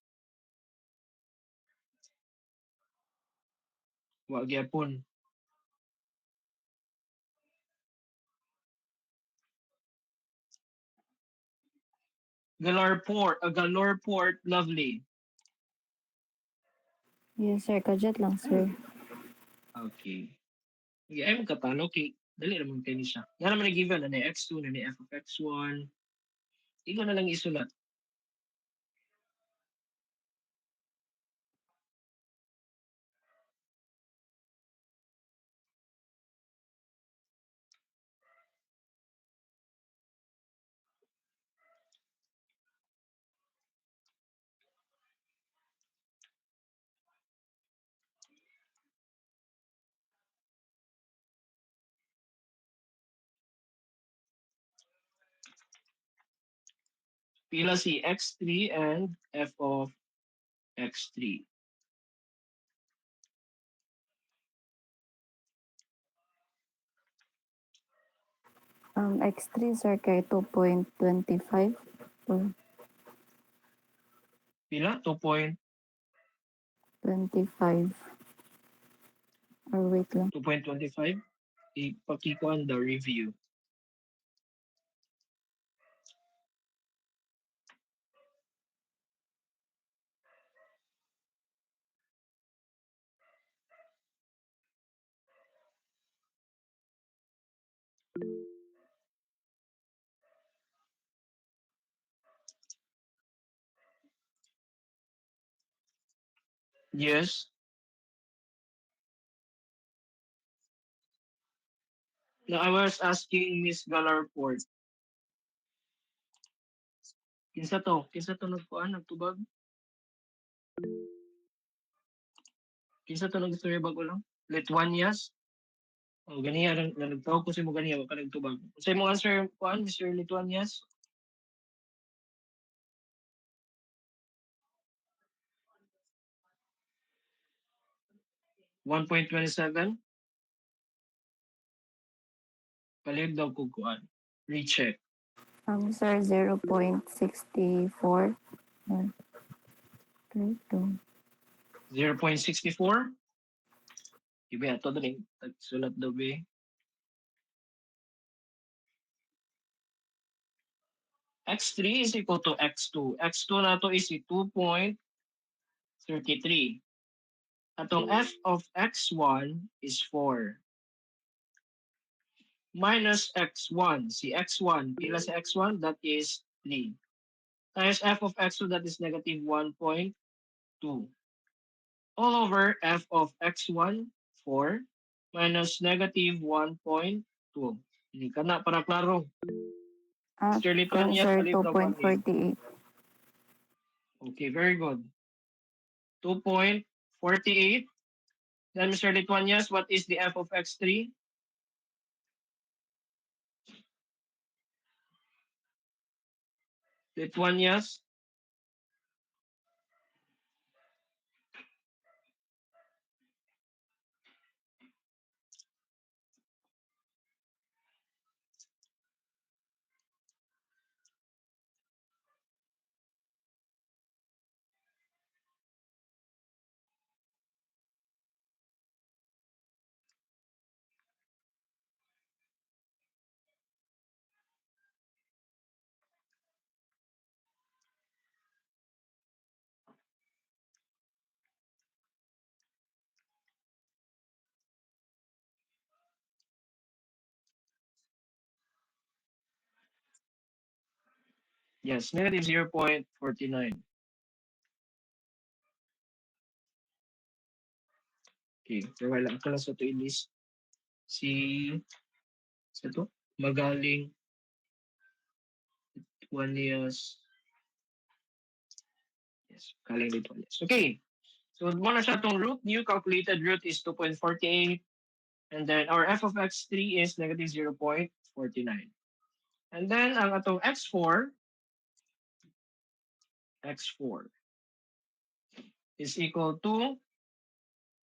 Wa gyapon. Galore Port, lovely. Yes, sir. Kajet lang, sir. Okay. Okay, ay magkatalo. Okay. Dali naman kayo siya. Yan naman given na x2 na ni f of x1. Ikaw na lang isulat. Pila si x3 and f of x3. X3, sir, kay 2.25. Pila? 2.25. 25. Or wait lang. Ipakikuan the review. Yes. Now I was asking Miss Galarport. Kinsa to? Kinsa to nagkuan nagtubag? Kinsa to nagtuloy bago lang? Lithuanias? Oh, ganiya lang nagtawag ko si mo ganiya wa ka nagtubag. Sa imong answer kuan Mr. Lithuanias? 1.27? Palig daw ko kuan. Recheck. Sir, 0.64. Okay, 0.64? Iba ato dali. Sulat daw be. X3 is equal to X2. X2 na to is 2.33. Atong f of x1 is 4. Minus x1. Si x1, pila si x1? That is 3. Times f of x2, that is negative 1.2. All over f of x1, 4, minus negative 1.2. Hindi ka na para klaro. Mr. Lithuanias, sir, palib daw kami. 2.48. Okay, very good. 2.48. Then, Mr. Lithuanias, what is the f of x3? Lithuanias? Yes, negative 0.49. Okay, pero wala ko lang sa ito i-list. Si, sa ito, Magaling, Juanias, yes, Magaling dito. Yes. Okay, so muna siya itong root. New calculated root is 2.48. And then our f of x3 is negative 0.49. And then ang atong x4 is equal to,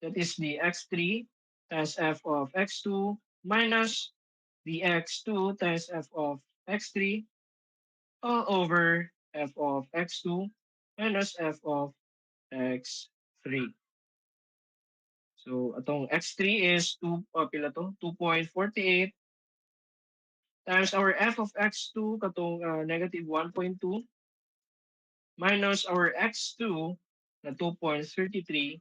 that is the x3 times f of x2 minus the x2 times f of x3 all over f of x2 minus f of x3. So atong x3 is 2.48 times our f of x2 katong negative 1.2 minus our x2 na 2.33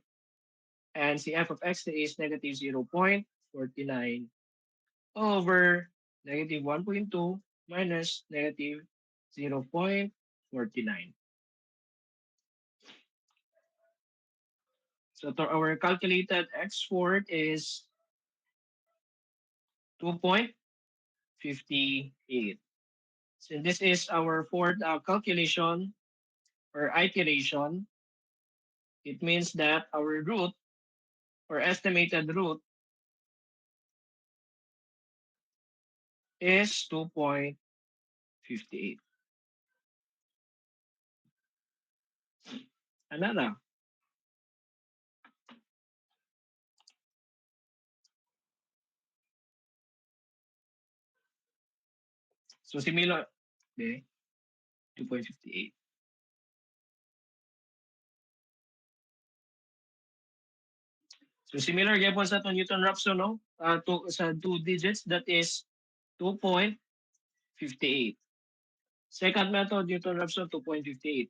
and si f of x3 is negative 0.49 over negative 1.2 minus negative 0.49. So to our calculated x4 is 2.58. So this is our fourth calculation or iteration. It means that our root or estimated root is 2.58. Another. So similar, okay, 2.58. So similar gyapon sa itong Newton-Raphson, no? Sa two digits, that is 2.58. Second method, Newton-Raphson, 2.58.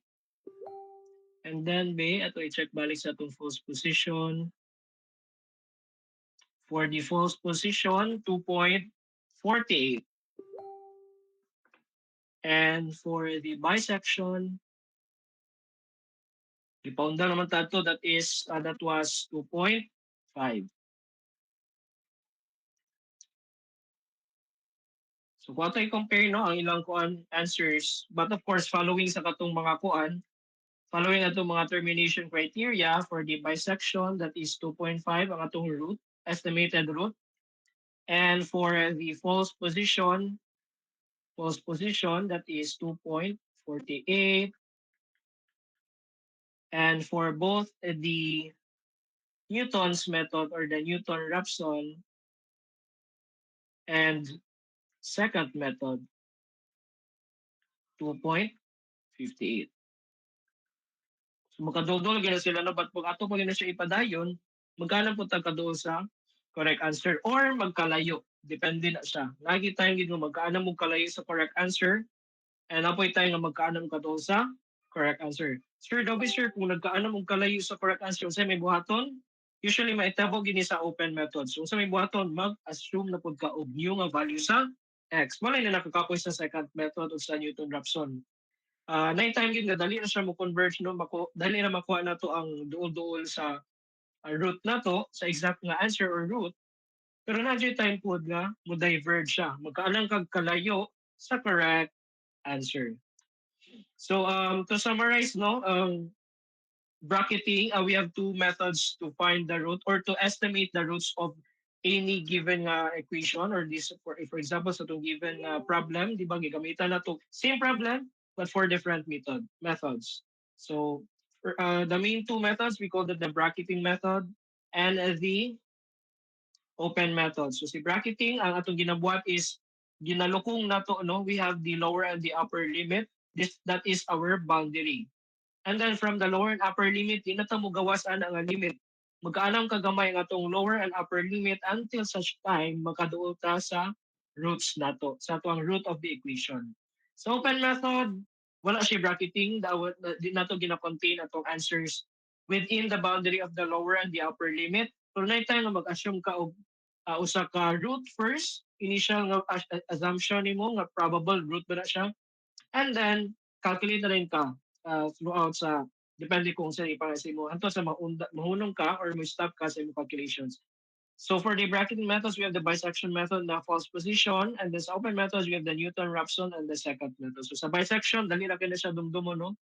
And then, ito i-check balik sa itong false position. For the false position, 2.48. And for the bisection, ipaunda naman tato, that was 2.5. So kung ato i-compare no ang ilang kuan answers, but of course following sa katong mga kuan, following atong mga termination criteria for the bisection, that is 2.5 ang atong root, estimated root. And for the false position, that is 2.48. And for both the Newton's method or the Newton-Raphson and second method, 2.58. So makadol-dol gina sila no, but pag ato pa gina siya ipadayon, magkano po kaduol sa correct answer or magkalayo. Depende na siya. Lagi tayong gino magkaano mo kalayo sa correct answer and apoy tayo nga magkaano mo kaduol sa correct answer. Sir, daw sir, kung nagkaano mo kalayo sa correct answer, sa may buhaton, usually maitabo gini sa open method. So sa may buhaton, mag-assume na pud ka og new nga value sa x. Wala na nakakapoy sa second method o sa Newton-Raphson. Nine time yun nga dali na siya mo converge no, dali na makuha na to ang duol-duol sa root na to sa exact nga answer or root. Pero na time po nga mo diverge siya, magkaalang kag kalayo sa correct answer. So to summarize no, bracketing, we have two methods to find the root or to estimate the roots of any given equation or this for example sa so given problem, di ba gigamitan na to same problem but for different methods. So the main two methods we call it the bracketing method and the open method. So si bracketing ang atong ginabuhat is ginalukong nato no, we have the lower and the upper limit. That is our boundary. And then from the lower and upper limit, di na ta mo gawasan ang limit. Magkaanang kagamay ang atong lower and upper limit until such time makaduol ta sa roots nato, sa ato ang root of the equation. So open method, wala siya bracketing, di nato gina-contain atong answers within the boundary of the lower and the upper limit. So na tayo nga mag-assume ka og usa ka root first, initial nga assumption nimo nga probable root ba na siya. And then calculate na rin ka throughout sa depende kung sa ipangasi mo. Anto sa mahunong ka or mo stop ka sa imong calculations. So for the bracketing methods, we have the bisection method na false position, and then sa open methods, we have the Newton-Raphson and the second method. So sa bisection, dali na kaya siya dumdumo, no?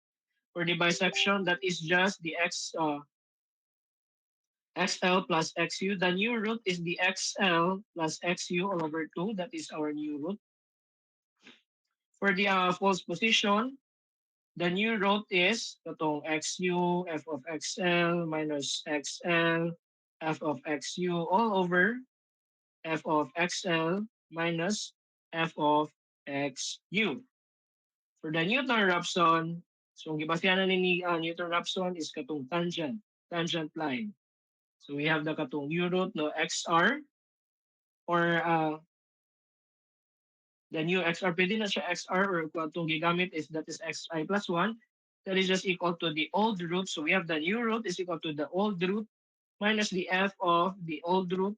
For the bisection, that is just the xl plus xu. The new root is the xl plus xu all over 2. That is our new root. For the false position, the new root is katong xu, f of xl minus xl, f of xu all over f of xl minus f of xu. For the Newton-Raphson, so ang gibasyanan ni Newton-Raphson is katong tangent line. So we have the katong new root no xr or the new xr, pwede na siya xr or katong gigamit is that is xi plus 1. That is just equal to the old root. So we have the new root is equal to the old root minus the f of the old root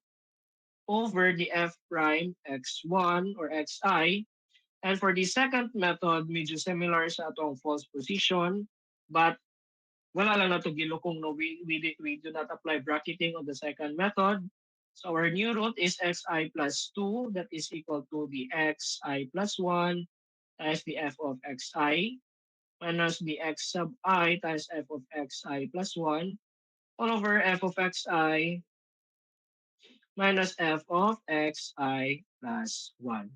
over the f prime x1 or xi. And for the second method, medyo similar sa atong false position, but wala lang na ito gilukong, no? We do not apply bracketing on the second method. So our new root is xi plus 2, that is equal to the xi plus 1 times the f of xi minus the x sub I times f of xi plus 1 all over f of xi minus f of xi plus 1.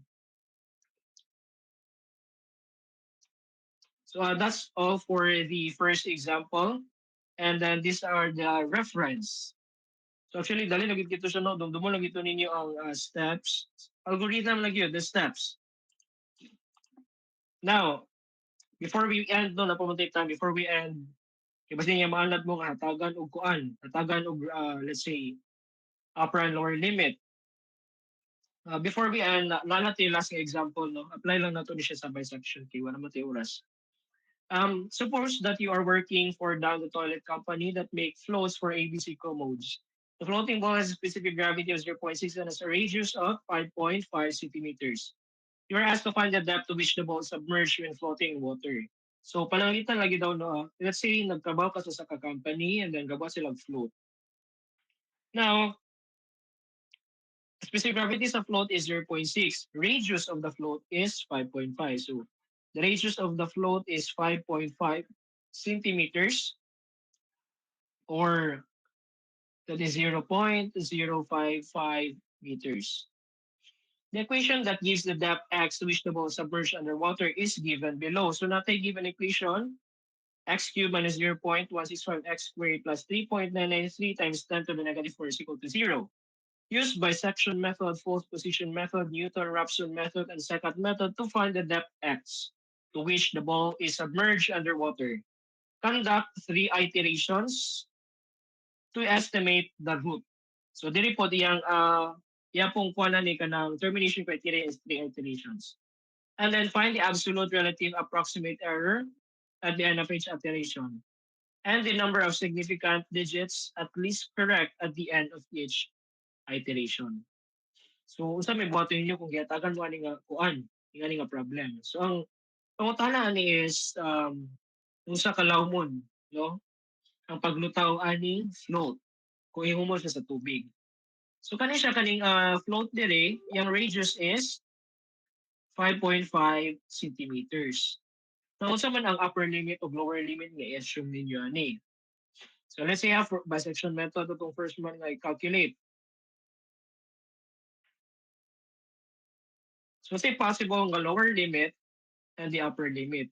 So that's all for the first example. And then these are the reference. So actually, dali lagi kito siya, no? Dumdumo lagi ito ninyo ang steps. Algorithm lagi yun, the steps. Now, before we end, no, napamuntay time, before we end, kaya basta niya maalad mo nga, hatagan o kuan, hatagan o, let's say, upper and lower limit. Before we end, natin last example, no? Apply lang nato ni siya sa bisection, kaya wala mo tayo oras. Suppose that you are working for down the toilet company that make floats for ABC commodes. The floating ball has a specific gravity of 0.6 and has a radius of 5.5 centimeters. You are asked to find the depth to which the ball is submerged when floating in water. So pananglitan lagi daw, no, let's say nagtrabaho ka sa company and then gawa sila float. Now, specific gravity sa float is 0.6. Radius of the float is 5.5. So the radius of the float is 5.5 centimeters, or that is 0.055 meters. The equation that gives the depth x to which the ball is submerged underwater is given below. So natin given equation, x cubed minus 0.165 x squared plus 3.993 times 10 to the negative 4 is equal to 0. Use bisection method, false position method, Newton-Raphson method, and second method to find the depth x to which the ball is submerged underwater. Conduct 3 iterations to estimate the root. So diri po diyang pong kuha ni kanang termination criteria is 3 iterations. And then find the absolute relative approximate error at the end of each iteration. And the number of significant digits at least correct at the end of each iteration. So usa may buhaton ninyo kung giyatagan mo ani nga kuan, ani nga problem. So ang pangutana ani is unsa ka lawmon, no? Ang paglutaw ani float kung ihumol siya sa tubig. So kani siya kaning float dire, yung radius is 5.5 centimeters. Now unsa man ang upper limit o lower limit nga i-assume ninyo ani. So let's say for bisection method itong first one nga i-calculate. So say possible nga lower limit and the upper limit.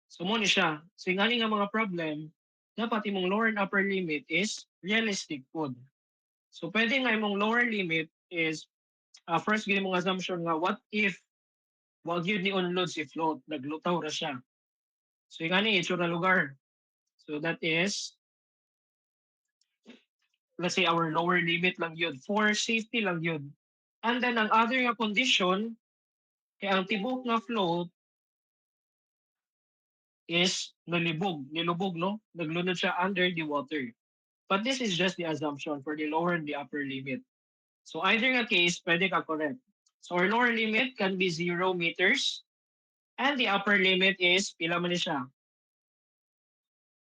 So mo ni siya. So nga nga mga problem, dapat imong lower and upper limit is realistic pod. So pwede nga imong lower limit is first gini mong assumption nga what if wag yun ni unload si float, naglutaw ra siya. So nga ni itsura lugar. So that is, let's say our lower limit lang yun. For safety lang yun. And then ang other nga condition, kaya ang tibok nga float is nilubog, no? Naglunod siya under the water. But this is just the assumption for the lower and the upper limit. So either nga case, pwede ka correct. So our lower limit can be 0 meters And the upper limit is, pila man ni siya?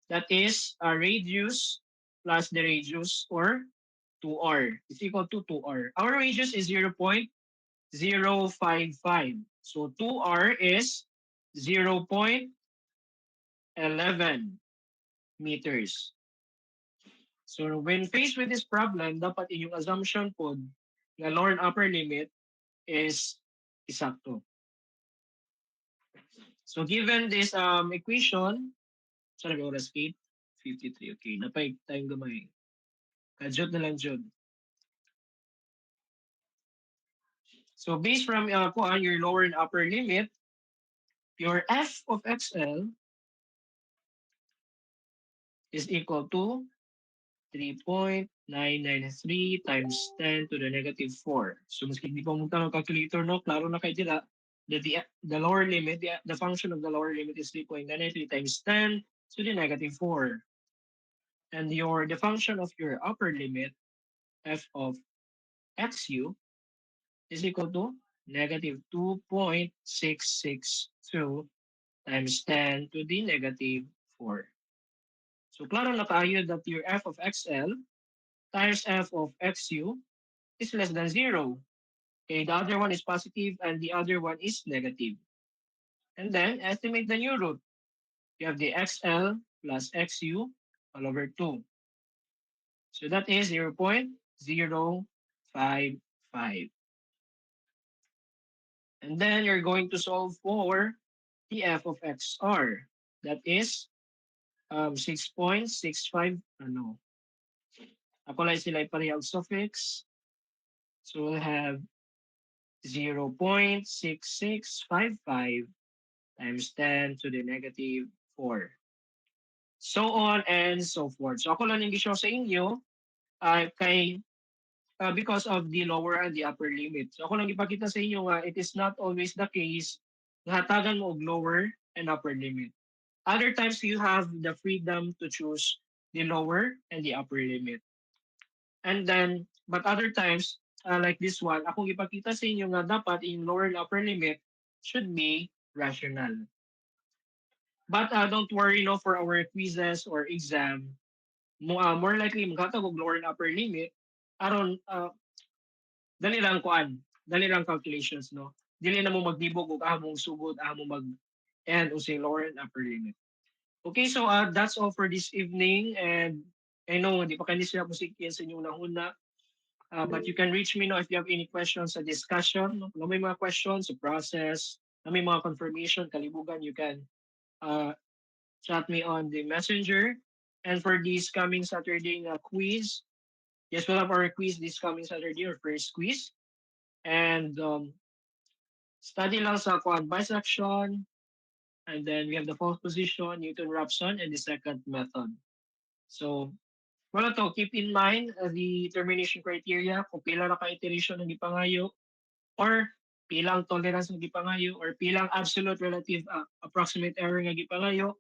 That is a radius plus the radius, or 2r is equal to 2r. Our radius is 0.055. So 2r is 0.11 meters. So when faced with this problem, dapat inyong assumption po na lower and upper limit is isakto. So given this equation, sorry, oras 8:53. Okay, napay tayong gamay. Kadyot na lang jud. So based from your lower and upper limit, your f of xl is equal to 3.993 times 10 to the negative 4. So maski di pa munta ng calculator, no, klaro na kay dila that the lower limit, the function of the lower limit is 3.993 times 10 to the negative 4. And the function of your upper limit, f of xu, is equal to negative 2.662 times 10 to the negative 4. So klaro na tayo that your f of xl times f of xu is less than 0. Okay, the other one is positive and the other one is negative. And then estimate the new root. You have the xl plus xu all over 2. So that is 0.055. And then you're going to solve for the f of xr. That is 6.65. Ano? Ako lang sila iparehag suffix. So we'll have 0.6655 times 10 to the negative 4. So on and so forth. So ako lang yung gisyo sa inyo because of the lower and the upper limit. So ako lang ipakita sa inyo nga it is not always the case na hatagan mo og lower and upper limit. Other times you have the freedom to choose the lower and the upper limit. And then, but other times, like this one, akong ipakita sa inyo nga dapat yung lower and upper limit should be rational. But don't worry, no, for our quizzes or exam, more likely maghatag og lower and upper limit aron dali lang calculations, no. Dili na mo magdibog og among sugod, among mag and usay lower and upper limit. Okay, so that's all for this evening, and I know hindi pa kayo sila musikin sa inyong nahuna. But you can reach me now if you have any questions sa discussion. No? Kung may mga questions sa process, may mga confirmation, kalibugan, you can chat me on the messenger. And for this coming Saturday quiz, yes, we'll have our quiz this coming Saturday, our first quiz. And study lang sa bisection. And then we have the false position, Newton-Raphson, and the second method. So, wala to, keep in mind the termination criteria, kung pila na ka-iteration ng gipangayo, or pilang tolerance ng gipangayo, or pilang absolute relative approximate error ng gipangayo,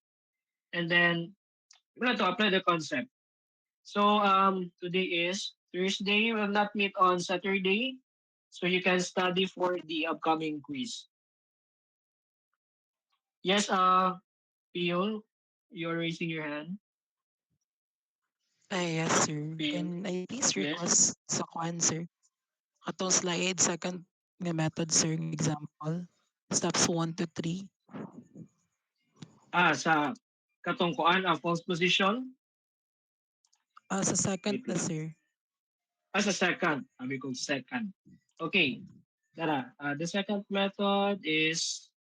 and then wala to, apply the concept. So today is Thursday. We will not meet on Saturday, so you can study for the upcoming quiz. Yes, Pio, you're raising your hand. Yes, sir. Pio. Can I please Yes. request sa kwan, sir? Atong slide, second nga method, sir, ng example. Steps 1 to 3. Sa katungkuan, false position. Sa second Wait na, lang. sir. Sa second. Sabi ko second. Okay. Tara. The second method is